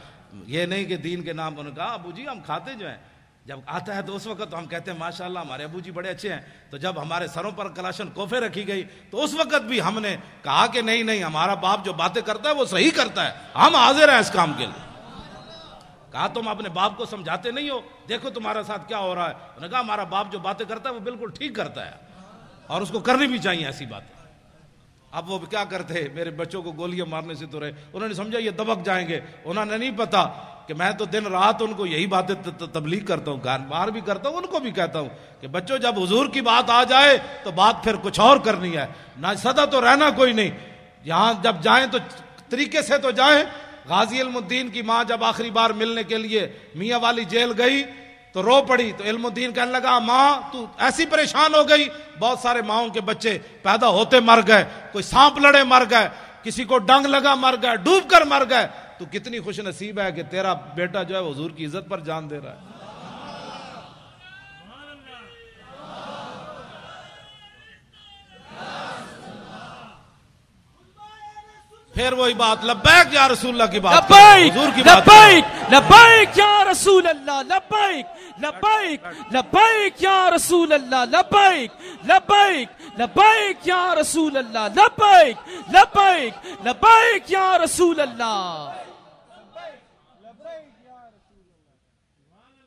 یہ نہیں کہ دین کے نام پر. نے کہا ابو جی ہم کھاتے جو ہیں جب آتا ہے تو اس وقت ہم کہتے ہیں ماشاءاللہ ہمارے ابو جی بڑے اچھے ہیں. تو جب ہمارے سروں پر کلاشن کوفے رکھی گئی تو اس وقت بھی ہم نے کہا کہ نہیں ہمارا باپ جو باتیں کرتا ہے وہ صحیح کرتا ہے، ہم حاضر ہیں اس کام کے لیے. کہا تم اپنے باپ کو سمجھاتے نہیں ہو، دیکھو تمہارے ساتھ کیا ہو رہا ہے. انہوں نے کہا ہمارا باپ جو باتیں کرتا ہے وہ بالکل ٹھیک کرتا ہے اور اس کو کرنی بھی چاہیے ایسی باتیں. اب وہ کیا کرتے، میرے بچوں کو گولیاں مارنے سے تو رہے، انہوں نے سمجھا یہ دبک جائیں گے. انہوں نے نہیں پتا کہ میں تو دن رات ان کو یہی باتیں تبلیغ کرتا ہوں، باہر بھی کرتا ہوں، ان کو بھی کہتا ہوں کہ بچوں جب حضور کی بات آ جائے تو بات پھر کچھ اور کرنی ہے، نہ سدا تو رہنا کوئی نہیں. یہاں جب جائیں تو طریقے سے تو جائیں. غازی علم الدین کی ماں جب آخری بار ملنے کے لیے میاں والی جیل گئی تو رو پڑی. تو علم الدین کہنے لگا ماں تو ایسی پریشان ہو گئی، بہت سارے ماؤں کے بچے پیدا ہوتے مر گئے، کوئی سانپ لڑے مر گئے، کسی کو ڈنگ لگا مر گئے، ڈوب کر مر گئے. تو کتنی خوش نصیب ہے کہ تیرا بیٹا جو ہے حضور کی عزت پر جان دے رہا ہے. پھر وہی بات لبیک یا رسول اللہ کی بات، لبیک حضور کی بات، لبیک لبیک یا رسول اللہ، لبیک لبیک لبیک یا رسول اللہ، لبیک لبیک لبیک یا رسول اللہ، لبیک لبیک لبیک یا رسول اللہ.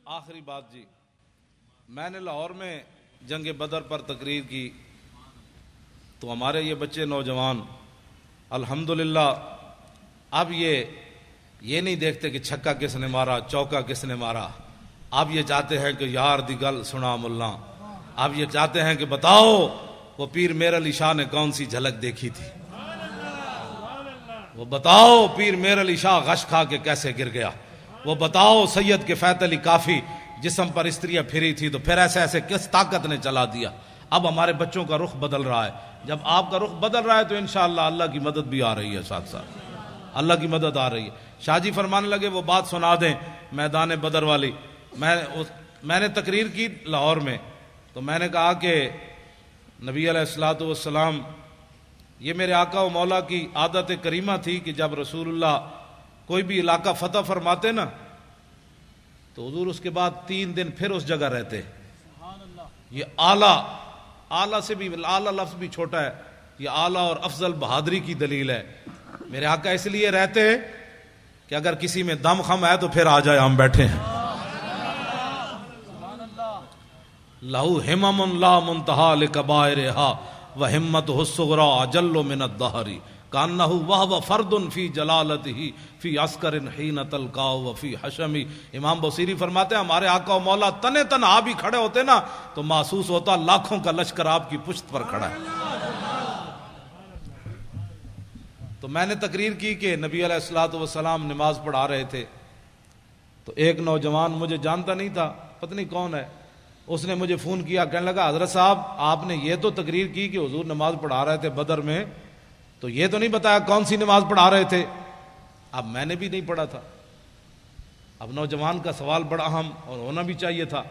آخری بات جی، میں نے لاہور میں جنگ بدر پر تقریر کی تو ہمارے یہ بچے نوجوان الحمدللہ اب یہ نہیں دیکھتے کہ چھکا کس نے مارا، چوکا کس نے مارا. اب یہ چاہتے ہیں کہ یار دی گل سنا ملا. اب یہ چاہتے ہیں کہ بتاؤ وہ پیر میر علی شاہ نے کون سی جھلک دیکھی تھی، وہ بتاؤ پیر میر علی شاہ غش کھا کے کیسے گر گیا، وہ بتاؤ سید کے فیت علی کافی جسم پر استریاں پھری تھی تو پھر ایسے کس طاقت نے چلا دیا. اب ہمارے بچوں کا رخ بدل رہا ہے. جب آپ کا رخ بدل رہا ہے تو انشاءاللہ اللہ کی مدد بھی آ رہی ہے، ساتھ ساتھ اللہ کی مدد آ رہی ہے. شاہ جی فرمانے لگے وہ بات سنا دیں میدان بدر والی. میں نے تقریر کی لاہور میں تو میں نے کہا کہ نبی علیہ الصلوۃ والسلام، یہ میرے آقا و مولا کی عادت کریمہ تھی کہ جب رسول اللہ کوئی بھی علاقہ فتح فرماتے نا تو حضور اس کے بعد 3 دن پھر اس جگہ رہتے. یہ اعلیٰ سے بھی، اعلیٰ لفظ بھی چھوٹا ہے، یہ اعلیٰ اور افضل بہادری کی دلیل ہے. میرے آقا اس لیے رہتے کہ اگر کسی میں دم خم ہے تو پھر آ جائے، ہم بیٹھے ہیں. لہو ہمم لا منتہا لکبائرہا وہمتہ الصغریٰ اجل من الدہر کانہ وہو فرد فی جلالتہ فی عسکر حین تلقاہ وفی حشم. امام بصیری فرماتے ہیں ہمارے آقا و مولا تنے تنہا بھی کھڑے ہوتے نا تو محسوس ہوتا لاکھوں کا لشکر آپ کی پشت پر کھڑا ہے. تو میں نے تقریر کی کہ نبی علیہ الصلوۃ والسلام نماز پڑھا رہے تھے تو ایک نوجوان مجھے جانتا نہیں تھا، پتہ نہیں کون ہے، اس نے مجھے فون کیا، کہنے لگا حضرت صاحب آپ نے یہ تو تقریر کی کہ حضور نماز پڑھا رہے تھے بدر میں، تو یہ تو نہیں بتایا کون سی نماز پڑھا رہے تھے. اب میں نے بھی نہیں پڑھا تھا. اب نوجوان کا سوال بڑا اہم اور ہونا بھی چاہیے تھا.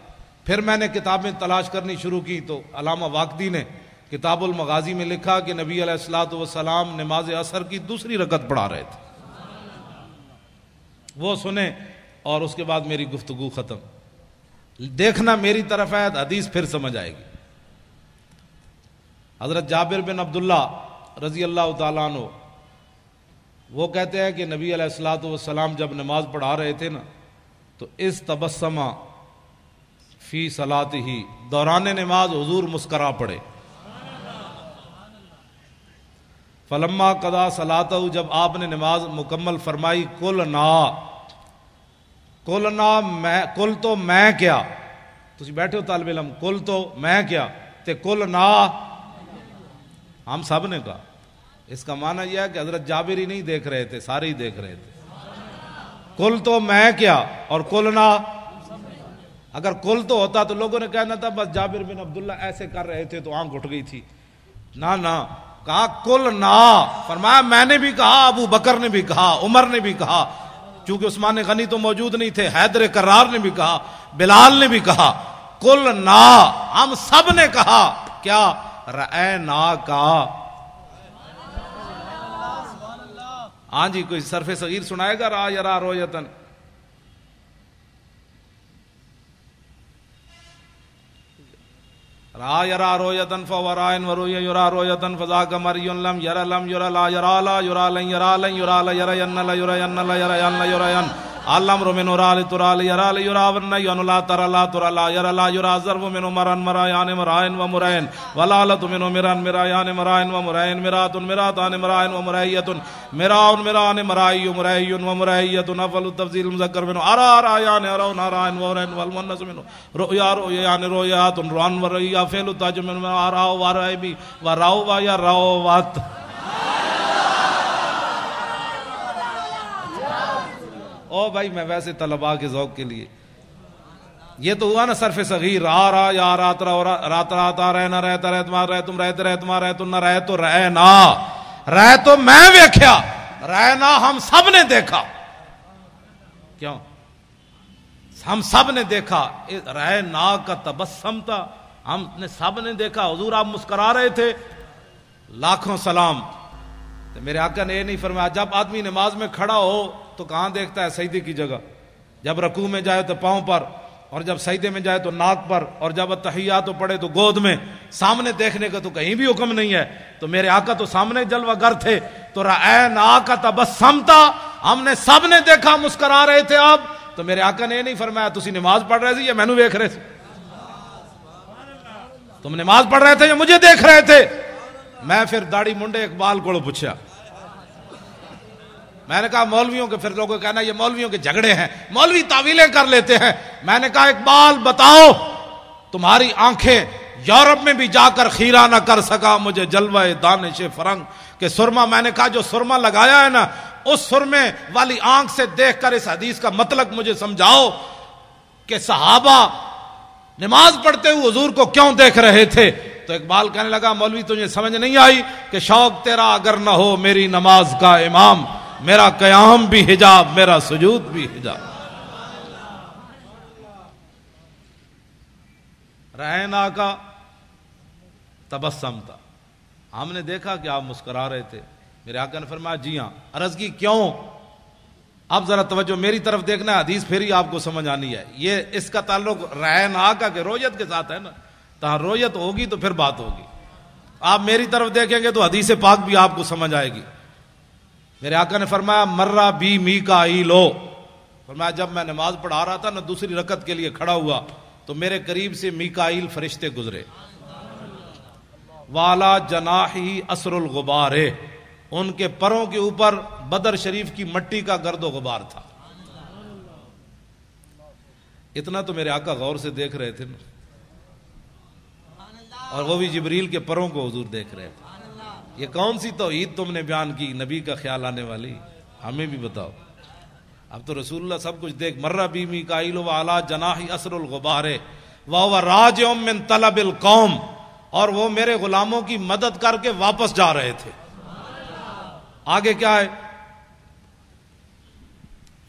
پھر میں نے کتابیں تلاش کرنی شروع کی تو علامہ واقدی نے کتاب المغازی میں لکھا کہ نبی علیہ الصلوۃ والسلام نماز عصر کی دوسری رکعت پڑھا رہے تھے. وہ سنیں اور اس کے بعد میری گفتگو ختم. دیکھنا میری طرف ہے، حدیث پھر سمجھ آئے گی. حضرت جابر بن عبداللہ رضی اللہ تعالیٰ عنہ وہ کہتے ہیں کہ نبی علیہ الصلوۃ والسلام جب نماز پڑھا رہے تھے نا تو اس تبسم فی صلاتہ، دوران نماز حضور مسکرا پڑے. فلما قضا صلاتہ، جب آپ نے نماز مکمل فرمائی، قلنا میں، قل تو میں کیا، تسی بیٹھے ہو طالب علم، قل تو میں کیا تے قلنا ہم سب نے کہا. اس کا معنی یہ ہے کہ حضرت جابر ہی نہیں دیکھ رہے تھے، سارے ہی دیکھ رہے تھے. قل تو میں کیا اور قلنا، اگر قل تو ہوتا تو لوگوں نے کہنا تھا بس جابر بن عبداللہ ایسے کر رہے تھے تو آنکھ اٹھ گئی تھی. نہ کہا قلنا، فرمایا میں نے بھی کہا، ابو بکر نے بھی کہا، عمر نے بھی کہا، چونکہ عثمان غنی تو موجود نہیں تھے، حیدر کرار نے بھی کہا، بلال نے بھی کہا. قلنا، ہم سب نے کہا. کیا؟ رأینا کا. ہاں جی، کوئی صرف صغیر سنائے گا؟ را یرا رویتن. را یرا رویتن فورائن وروی یرا رویتن فذاک مریون لم یرا لم یرا لا یرا لا یرا لن یرا لن یرا لا یرا ین لا یرا ین لا یرا ین لا یرا ین علم من اورال ترال یرا لا یرا ون ین لا ترى لا ترى لا یرا لا یرا ضرب من مران مرایان مرائن و مرائن ولالت من مران مرایان مرائن و مرائن مرات مراتان مرائن و مرایت مراون مران مرائی مرائی و مرایت افضل التفضیل مذکر من ارا رایان ارا نارائن و رن والمنس من رؤیا رؤیان رؤیات روان و رؤیا فعل تاج من ارا و رایبی و راو و یا راو وات. او بھائی میں ویسے طلباء کے ذوق کے لیے، یہ تو ہوا نا صرف صغیر. را یا رات رات رہنا رہتا رہت مار رہ تم رہتے رہت مار رہ تم نہ رہ تو رہنا، رہ تو میں ویکھیا، رہنا ہم سب نے دیکھا. کیوں؟ ہم سب نے دیکھا. رہنا کا تبسم تھا، ہم نے سب نے دیکھا. حضور آپ مسکرا رہے تھے. لاکھوں سلام. تو میرے آقا نے یہ نہیں فرمایا جب آدمی نماز میں کھڑا ہو تو کہاں دیکھتا ہے؟ سجدے کی جگہ. جب رکوع میں جائے تو پاؤں پر، اور جب سجدے میں جائے تو ناک پر، اور جب اتحیات پڑھے تو گود میں. سامنے دیکھنے کا تو کہیں بھی حکم نہیں ہے. تو میرے آقا تو سامنے جلوہ گر تھے. تو رأینا کا تبسم تھا، ہم نے سب نے دیکھا مسکرا رہے تھے آپ. تو میرے آقا نے یہ نہیں فرمایا تسی نماز پڑھ رہے تھے یا مینوں دیکھ رہے تھے؟ تم نماز پڑھ رہے تھے یا مجھے دیکھ رہے تھے؟ میں پھر داڑھی منڈے اقبال کو پوچھا. میں نے کہا مولویوں کے، پھر لوگوں کہنا یہ مولویوں کے جھگڑے ہیں، مولوی تعویلیں کر لیتے ہیں. میں نے کہا اقبال بتاؤ، تمہاری آنکھیں یورپ میں بھی جا کر خیرہ نہ کر سکا مجھے جلوہ دانش فرنگ کہ سرما. میں نے کہا جو سرما لگایا ہے نا، اس سرمے والی آنکھ سے دیکھ کر اس حدیث کا مطلب مجھے سمجھاؤ کہ صحابہ نماز پڑھتے ہوئے حضور کو کیوں دیکھ رہے تھے. تو اقبال کہنے لگا مولوی تجھے سمجھ نہیں آئی کہ شوق تیرا اگر نہ ہو میری نماز کا امام، میرا قیام بھی حجاب، میرا سجود بھی حجاب. رہنا کا تبسم تھا، ہم نے دیکھا کہ آپ مسکرا رہے تھے. میرے آقا نے فرمایا جی ہاں. عرض کی کیوں؟ اب ذرا توجہ میری طرف دیکھنا ہے، حدیث پھر ہی آپ کو سمجھ آنی ہے. یہ اس کا تعلق رہنا کا کہ رویت کے ساتھ ہے نا. تہاں رویت ہوگی تو پھر بات ہوگی. آپ میری طرف دیکھیں گے تو حدیث پاک بھی آپ کو سمجھ آئے گی. میرے آقا نے فرمایا مرہ بی میکائیلو، فرمایا جب میں نماز پڑھا رہا تھا نا، دوسری رکعت کے لیے کھڑا ہوا تو میرے قریب سے میکائیل فرشتے گزرے. والا جناحی اسر الغبار، ان کے پروں کے اوپر بدر شریف کی مٹی کا گرد و غبار تھا. اتنا تو میرے آقا غور سے دیکھ رہے تھے نا، اور وہ بھی جبریل کے پروں کو حضور دیکھ رہے تھے. یہ کون سی توحید تم نے بیان کی نبی کا خیال آنے والی؟ ہمیں بھی بتاؤ. اب تو رسول اللہ سب کچھ دیکھ. مرہ بی میکائیل وعلی جناحی اسر الغبار وہو راجع من طلب القوم، اور وہ میرے غلاموں کی مدد کر کے واپس جا رہے تھے. آگے کیا ہے؟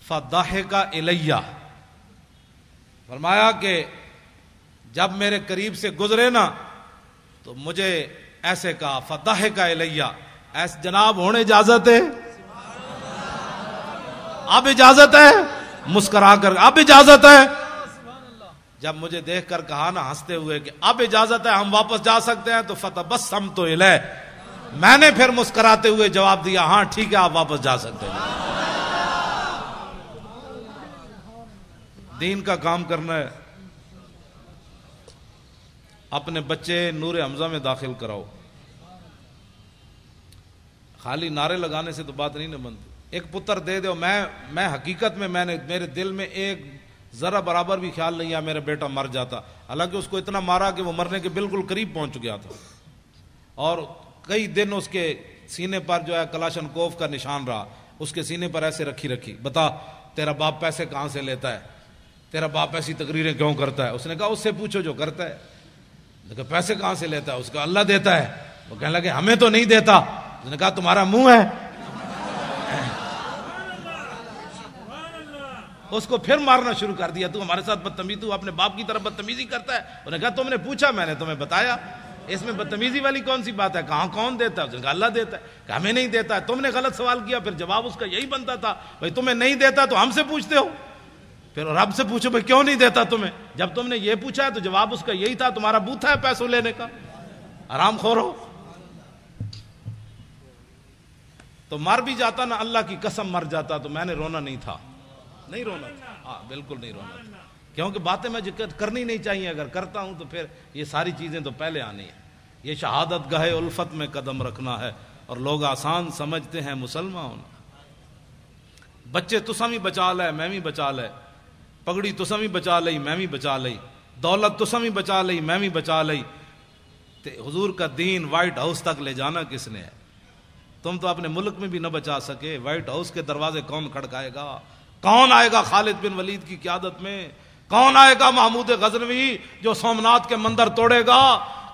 فضحک الی، فرمایا کہ جب میرے قریب سے گزرے نا تو مجھے ایسے کہا فضحک الی، ایسے جناب ہونے اجازت ہے؟ اب اجازت ہے؟ مسکرا کر اب اجازت ہے؟ جب مجھے دیکھ کر کہا نا ہنستے ہوئے کہ اب اجازت ہے، ہم واپس جا سکتے ہیں، تو فتبسمت الیہ، میں نے پھر مسکراتے ہوئے جواب دیا ہاں ٹھیک ہے آپ واپس جا سکتے ہیں. دین کا کام کرنا ہے. اپنے بچے نور حمزہ میں داخل کراؤ. خالی نعرے لگانے سے تو بات نہیں نہ بنتی. ایک پتر دے دو. میں حقیقت میں نے میرے دل میں ایک ذرا برابر بھی خیال نہیں ہے میرا بیٹا مر جاتا. حالانکہ اس کو اتنا مارا کہ وہ مرنے کے بالکل قریب پہنچ گیا تھا، اور کئی دن اس کے سینے پر جو ہے کلاشن کوف کا نشان رہا. اس کے سینے پر ایسے رکھی بتا تیرا باپ پیسے کہاں سے لیتا ہے، تیرا باپ ایسی تقریریں کیوں کرتا ہے؟ اس نے کہا اس سے پوچھو جو کرتا ہے. کہا پیسے کہاں سے لیتا ہے؟ اس کا اللہ دیتا ہے. وہ کہنے لگے ہمیں تو نہیں دیتا. اس نے کہا تمہارا منہ ہے. اس کو پھر مارنا شروع کر دیا. تو ہمارے ساتھ بدتمیزی، تو اپنے باپ کی طرف بدتمیزی کرتا ہے. انہوں نے کہا تم نے پوچھا، میں نے تمہیں بتایا. اس میں بدتمیزی والی کون سی بات ہے؟ کہاں کون دیتا ہے؟ اس نے کہا اللہ دیتا ہے. کہ ہمیں نہیں دیتا ہے. تم نے غلط سوال کیا. پھر جواب اس کا یہی بنتا تھا بھائی تمہیں نہیں دیتا تو ہم سے پوچھتے ہو. پھر رب سے پوچھو بھائی کیوں نہیں دیتا تمہیں؟ جب تم نے یہ پوچھا ہے تو جواب اس کا یہی تھا تمہارا بوتھا ہے پیسوں لینے کا، آرام خور ہو. تو مر بھی جاتا نا، اللہ کی قسم مر جاتا تو میں نے رونا نہیں تھا. نہیں رونا تھا، ہاں بالکل نہیں رونا تھا. کیونکہ باتیں میں کرنی نہیں چاہیے. اگر کرتا ہوں تو پھر یہ ساری چیزیں تو پہلے آنی ہیں. یہ شہادت گاہ الفت میں قدم رکھنا ہے، اور لوگ آسان سمجھتے ہیں مسلمان ہونا. بچے تساں بھی بچا لے میں بھی بچا لے، پگڑی تساں بھی بچا لئی میں بھی بچا لئی، دولت تساں بھی بچا لئی میں بھی بچا لئی. حضور کا دین وائٹ ہاؤس تک لے جانا کس نے ہے؟ تم تو اپنے ملک میں بھی نہ بچا سکے. وائٹ ہاؤس کے دروازے کون کھڑکائے گا؟ کون آئے گا خالد بن ولید کی قیادت میں؟ کون آئے گا محمود غزنوی جو سومنات کے مندر توڑے گا؟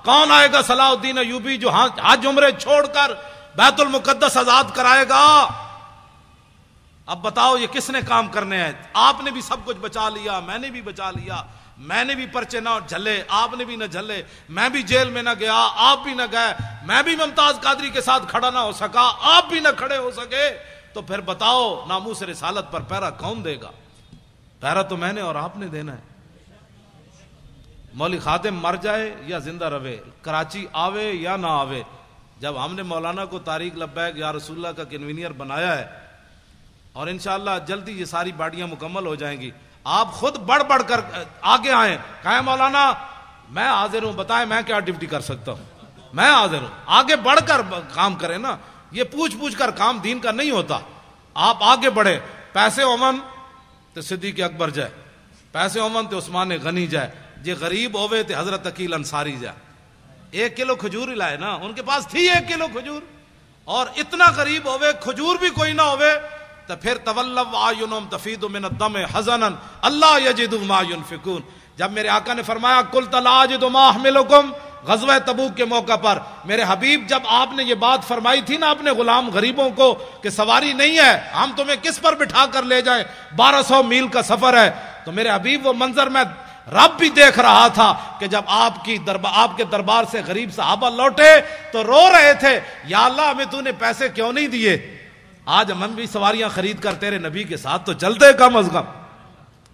کون آئے گا صلاح الدین ایوبی جو حج عمرے چھوڑ کر بیت المقدس آزاد کرائے گا؟ اب بتاؤ یہ کس نے کام کرنے ہیں؟ آپ نے بھی سب کچھ بچا لیا، میں نے بھی بچا لیا. میں نے بھی پرچے نہ جھلے، آپ نے بھی نہ جھلے. میں بھی جیل میں نہ گیا، آپ بھی نہ گئے. میں بھی ممتاز قادری کے ساتھ کھڑا نہ ہو سکا، آپ بھی نہ کھڑے ہو سکے. تو پھر بتاؤ ناموس رسالت پر پہرا کون دے گا؟ پہرا تو میں نے اور آپ نے دینا ہے. مولوی خادم مر جائے یا زندہ رہے، کراچی آوے یا نہ آوے، جب ہم نے مولانا کو طارق لبیک یا رسول اللہ کا کنوینئر بنایا ہے، اور انشاءاللہ جلدی یہ ساری باڑیاں مکمل ہو جائیں گی، آپ خود بڑھ بڑھ کر آگے آئیں، کہیں مولانا میں حاضر ہوں، بتائیں میں کیا ڈیوٹی کر سکتا ہوں، میں حاضر ہوں. آگے بڑھ کر کام کریں نا. یہ پوچھ کر کام دین کا نہیں ہوتا. آپ آگے بڑھے. پیسے امن تو صدیق اکبر جائے، پیسے امن تو عثمان غنی جائے، جے غریب ہوئے تو حضرت عقیل انصاری جائے. 1 کلو کھجور لائے نا، ان کے پاس تھی 1 کلو کھجور، اور اتنا غریب ہوئے کھجور بھی کوئی نہ ہوئے تو پھر تولوا اعینہم تفیض من الدم حزنا اللہ یجدوا ما ينفقون. جب میرے آقا نے فرمایا قلت لا اجد ما احملکم، غزوہ تبوک کے موقع پر میرے حبیب جب آپ نے یہ بات فرمائی تھی نا اپنے غلام غریبوں کو کہ سواری نہیں ہے، ہم تمہیں کس پر بٹھا کر لے جائیں، 1200 میل کا سفر ہے، تو میرے حبیب وہ منظر میں رب بھی دیکھ رہا تھا کہ جب آپ کے دربار سے غریب صحابہ لوٹے تو رو رہے تھے، یا اللہ ہمیں تو نے پیسے کیوں نہیں دیے؟ آج ہم بھی سواریاں خرید کر تیرے نبی کے ساتھ تو چلتے کم از کم.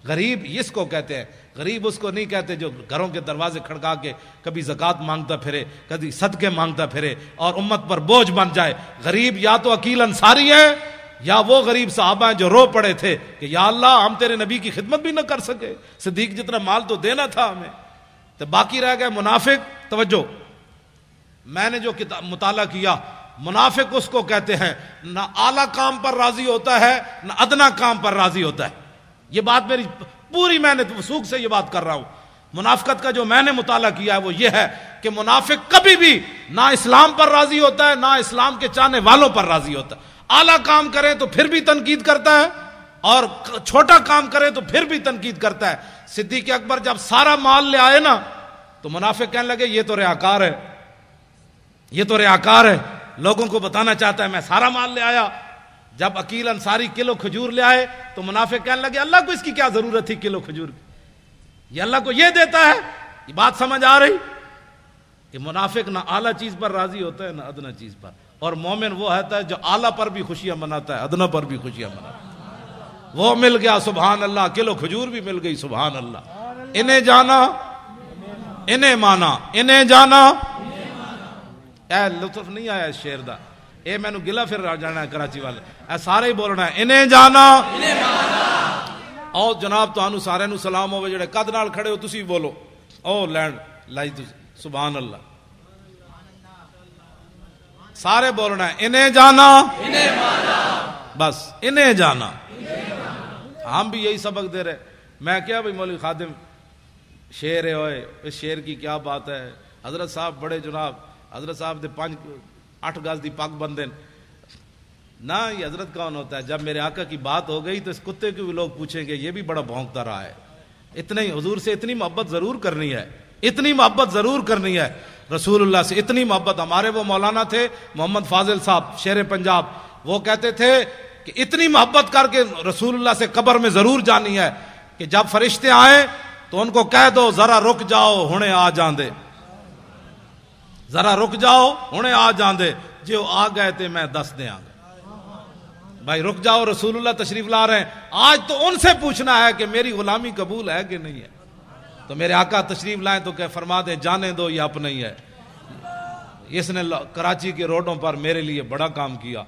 غریب اس کو کہتے ہیں، غریب اس کو نہیں کہتے جو گھروں کے دروازے کھڑکا کے کبھی زکوٰۃ مانگتا پھرے، کبھی صدقے مانگتا پھرے اور امت پر بوجھ بن جائے۔ غریب یا تو عقیل انصاری ہے یا وہ غریب صحابہ ہیں جو رو پڑے تھے کہ یا اللہ ہم تیرے نبی کی خدمت بھی نہ کر سکے، صدیق جتنا مال تو دینا تھا ہمیں، تو باقی رہ گئے منافق۔ توجہ، میں نے جو کتاب مطالعہ کیا، منافق اس کو کہتے ہیں نہ اعلیٰ کام پر راضی ہوتا ہے نہ ادنا کام پر راضی ہوتا ہے۔ یہ بات میری پوری، میں نے وثوق سے یہ بات کر رہا ہوں۔ منافقت کا جو میں نے مطالعہ کیا ہے وہ یہ ہے کہ منافق کبھی بھی نہ اسلام پر راضی ہوتا ہے نہ اسلام کے چاہنے والوں پر راضی ہوتا ہے۔ اعلیٰ کام کرے تو پھر بھی تنقید کرتا ہے اور چھوٹا کام کرے تو پھر بھی تنقید کرتا ہے۔ صدیق اکبر جب سارا مال لے آئے نا تو منافق کہنے لگے یہ تو ریاکار ہے، یہ تو ریاکار ہے، لوگوں کو بتانا چاہتا ہے میں سارا مال لے آیا۔ جب عقیل انصاری کلو کھجور لے آئے تو منافق کہنے لگے اللہ کو اس کی کیا ضرورت تھی کلو کھجور کی، یہ اللہ کو یہ دیتا ہے۔ یہ بات سمجھ آ رہی کہ منافق نہ اعلیٰ چیز پر راضی ہوتا ہے نہ ادنا چیز پر، اور مومن وہ ہوتا ہے جو اعلیٰ پر بھی خوشیاں مناتا ہے ادنا پر بھی خوشیاں مناتا ہے۔ وہ مل گیا سبحان اللہ، کلو کھجور بھی مل گئی سبحان اللہ۔ انہیں جانا انہیں مانا، انہیں جانا۔ اے لطف نہیں آیا اس شعر دا، اے میں نو گلا پھر جانا ہے کراچی والے، اے سارے ہی بولنا ہے انہیں جانا۔ او جناب تانوں سارے نو سلام ہوے جڑے قد نال کھڑے ہو تسی بولو او لینڈ لائی تسی سبحان اللہ، سارے بولنا ہے انہیں جانا انہیں مانا، بس انہیں جانا۔ ہم بھی یہی سبق دے رہے۔ میں کیا بھئی مولوی خادم شعر ہے ہوئے، اس شعر کی کیا بات ہے، حضرت صاحب بڑے جناب، حضرت صاحب دے 8 گز دی پگ بندے نہ، یہ حضرت کون ہوتا ہے؟ جب میرے آقا کی بات ہو گئی تو اس کتے کو بھی لوگ پوچھیں گے یہ بھی بڑا بھونکتا رہا ہے۔ اتنا ہی حضور سے اتنی محبت ضرور کرنی ہے، اتنی محبت ضرور کرنی ہے رسول اللہ سے، اتنی محبت۔ ہمارے وہ مولانا تھے محمد فاضل صاحب شیر پنجاب، وہ کہتے تھے کہ اتنی محبت کر کے رسول اللہ سے قبر میں ضرور جانی ہے کہ جب فرشتے آئیں تو ان کو کہہ دو ذرا رک جاؤ ہنے آ جاندے، ذرا رک جاؤ ہنے آ جاندے، جو آ گئے تھے میں دس دے آ گئے۔ بھائی رک جاؤ، رسول اللہ تشریف لا رہے ہیں، آج تو ان سے پوچھنا ہے کہ میری غلامی قبول ہے کہ نہیں ہے۔ تو میرے آقا تشریف لائیں تو کہ فرما دیں جانے دو یہ اپنا ہی ہے، اس نے کراچی کے روڈوں پر میرے لیے بڑا کام کیا،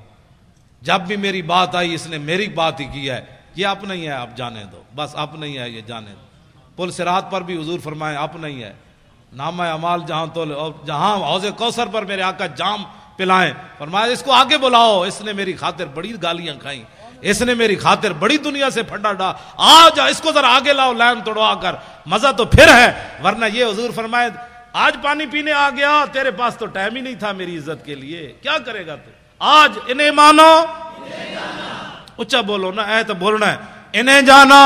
جب بھی میری بات آئی اس نے میری بات ہی کی ہے، یہ اپنا ہی ہے، آپ جانے دو، بس اپنا ہی ہے، یہ جانے دو۔ پل صراط پر بھی حضور فرمائے اپنا ہی ہے، نامہ اعمال جہاں تو جہاں حوض کوثر پر میرے آقا جام پلائیں، فرمایا اس کو آگے بلاؤ، اس نے میری خاطر بڑی گالیاں کھائیں، اس نے میری خاطر بڑی دنیا سے پھڈا ڈا، آج اس کو ذرا آگے لاؤ لائن توڑوا کر، مزہ تو پھر ہے۔ ورنہ یہ حضور فرمائے آج پانی پینے آ گیا، تیرے پاس تو ٹائم ہی نہیں تھا میری عزت کے لیے، کیا کرے گا تو؟ آج انہیں مانو، اچھا بولو نا، اے تو بولنا ہے انہیں جانا،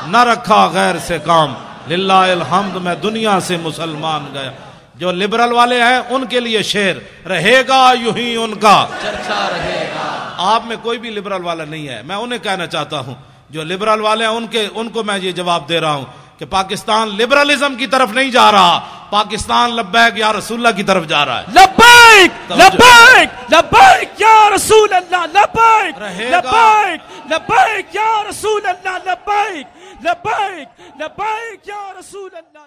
نہ رکھا غیر سے کام، للہ الحمد میں دنیا سے مسلمان گیا۔ جو لبرل والے ہیں ان کے لیے شعر رہے گا یوں ہی ان کا چرچا رہے گا۔ آپ میں کوئی بھی لبرل والا نہیں ہے، میں انہیں کہنا چاہتا ہوں جو لبرل والے ہیں ان کو میں یہ جواب دے رہا ہوں کہ پاکستان لبرلزم کی طرف نہیں جا رہا، پاکستان لبیک یا رسول اللہ کی طرف جا رہا ہے۔ لبیک لبیک لبیک یا رسول اللہ، لبیک لبیک لبیک یا رسول اللہ، لبیک لبیک لبیک یا رسول اللہ۔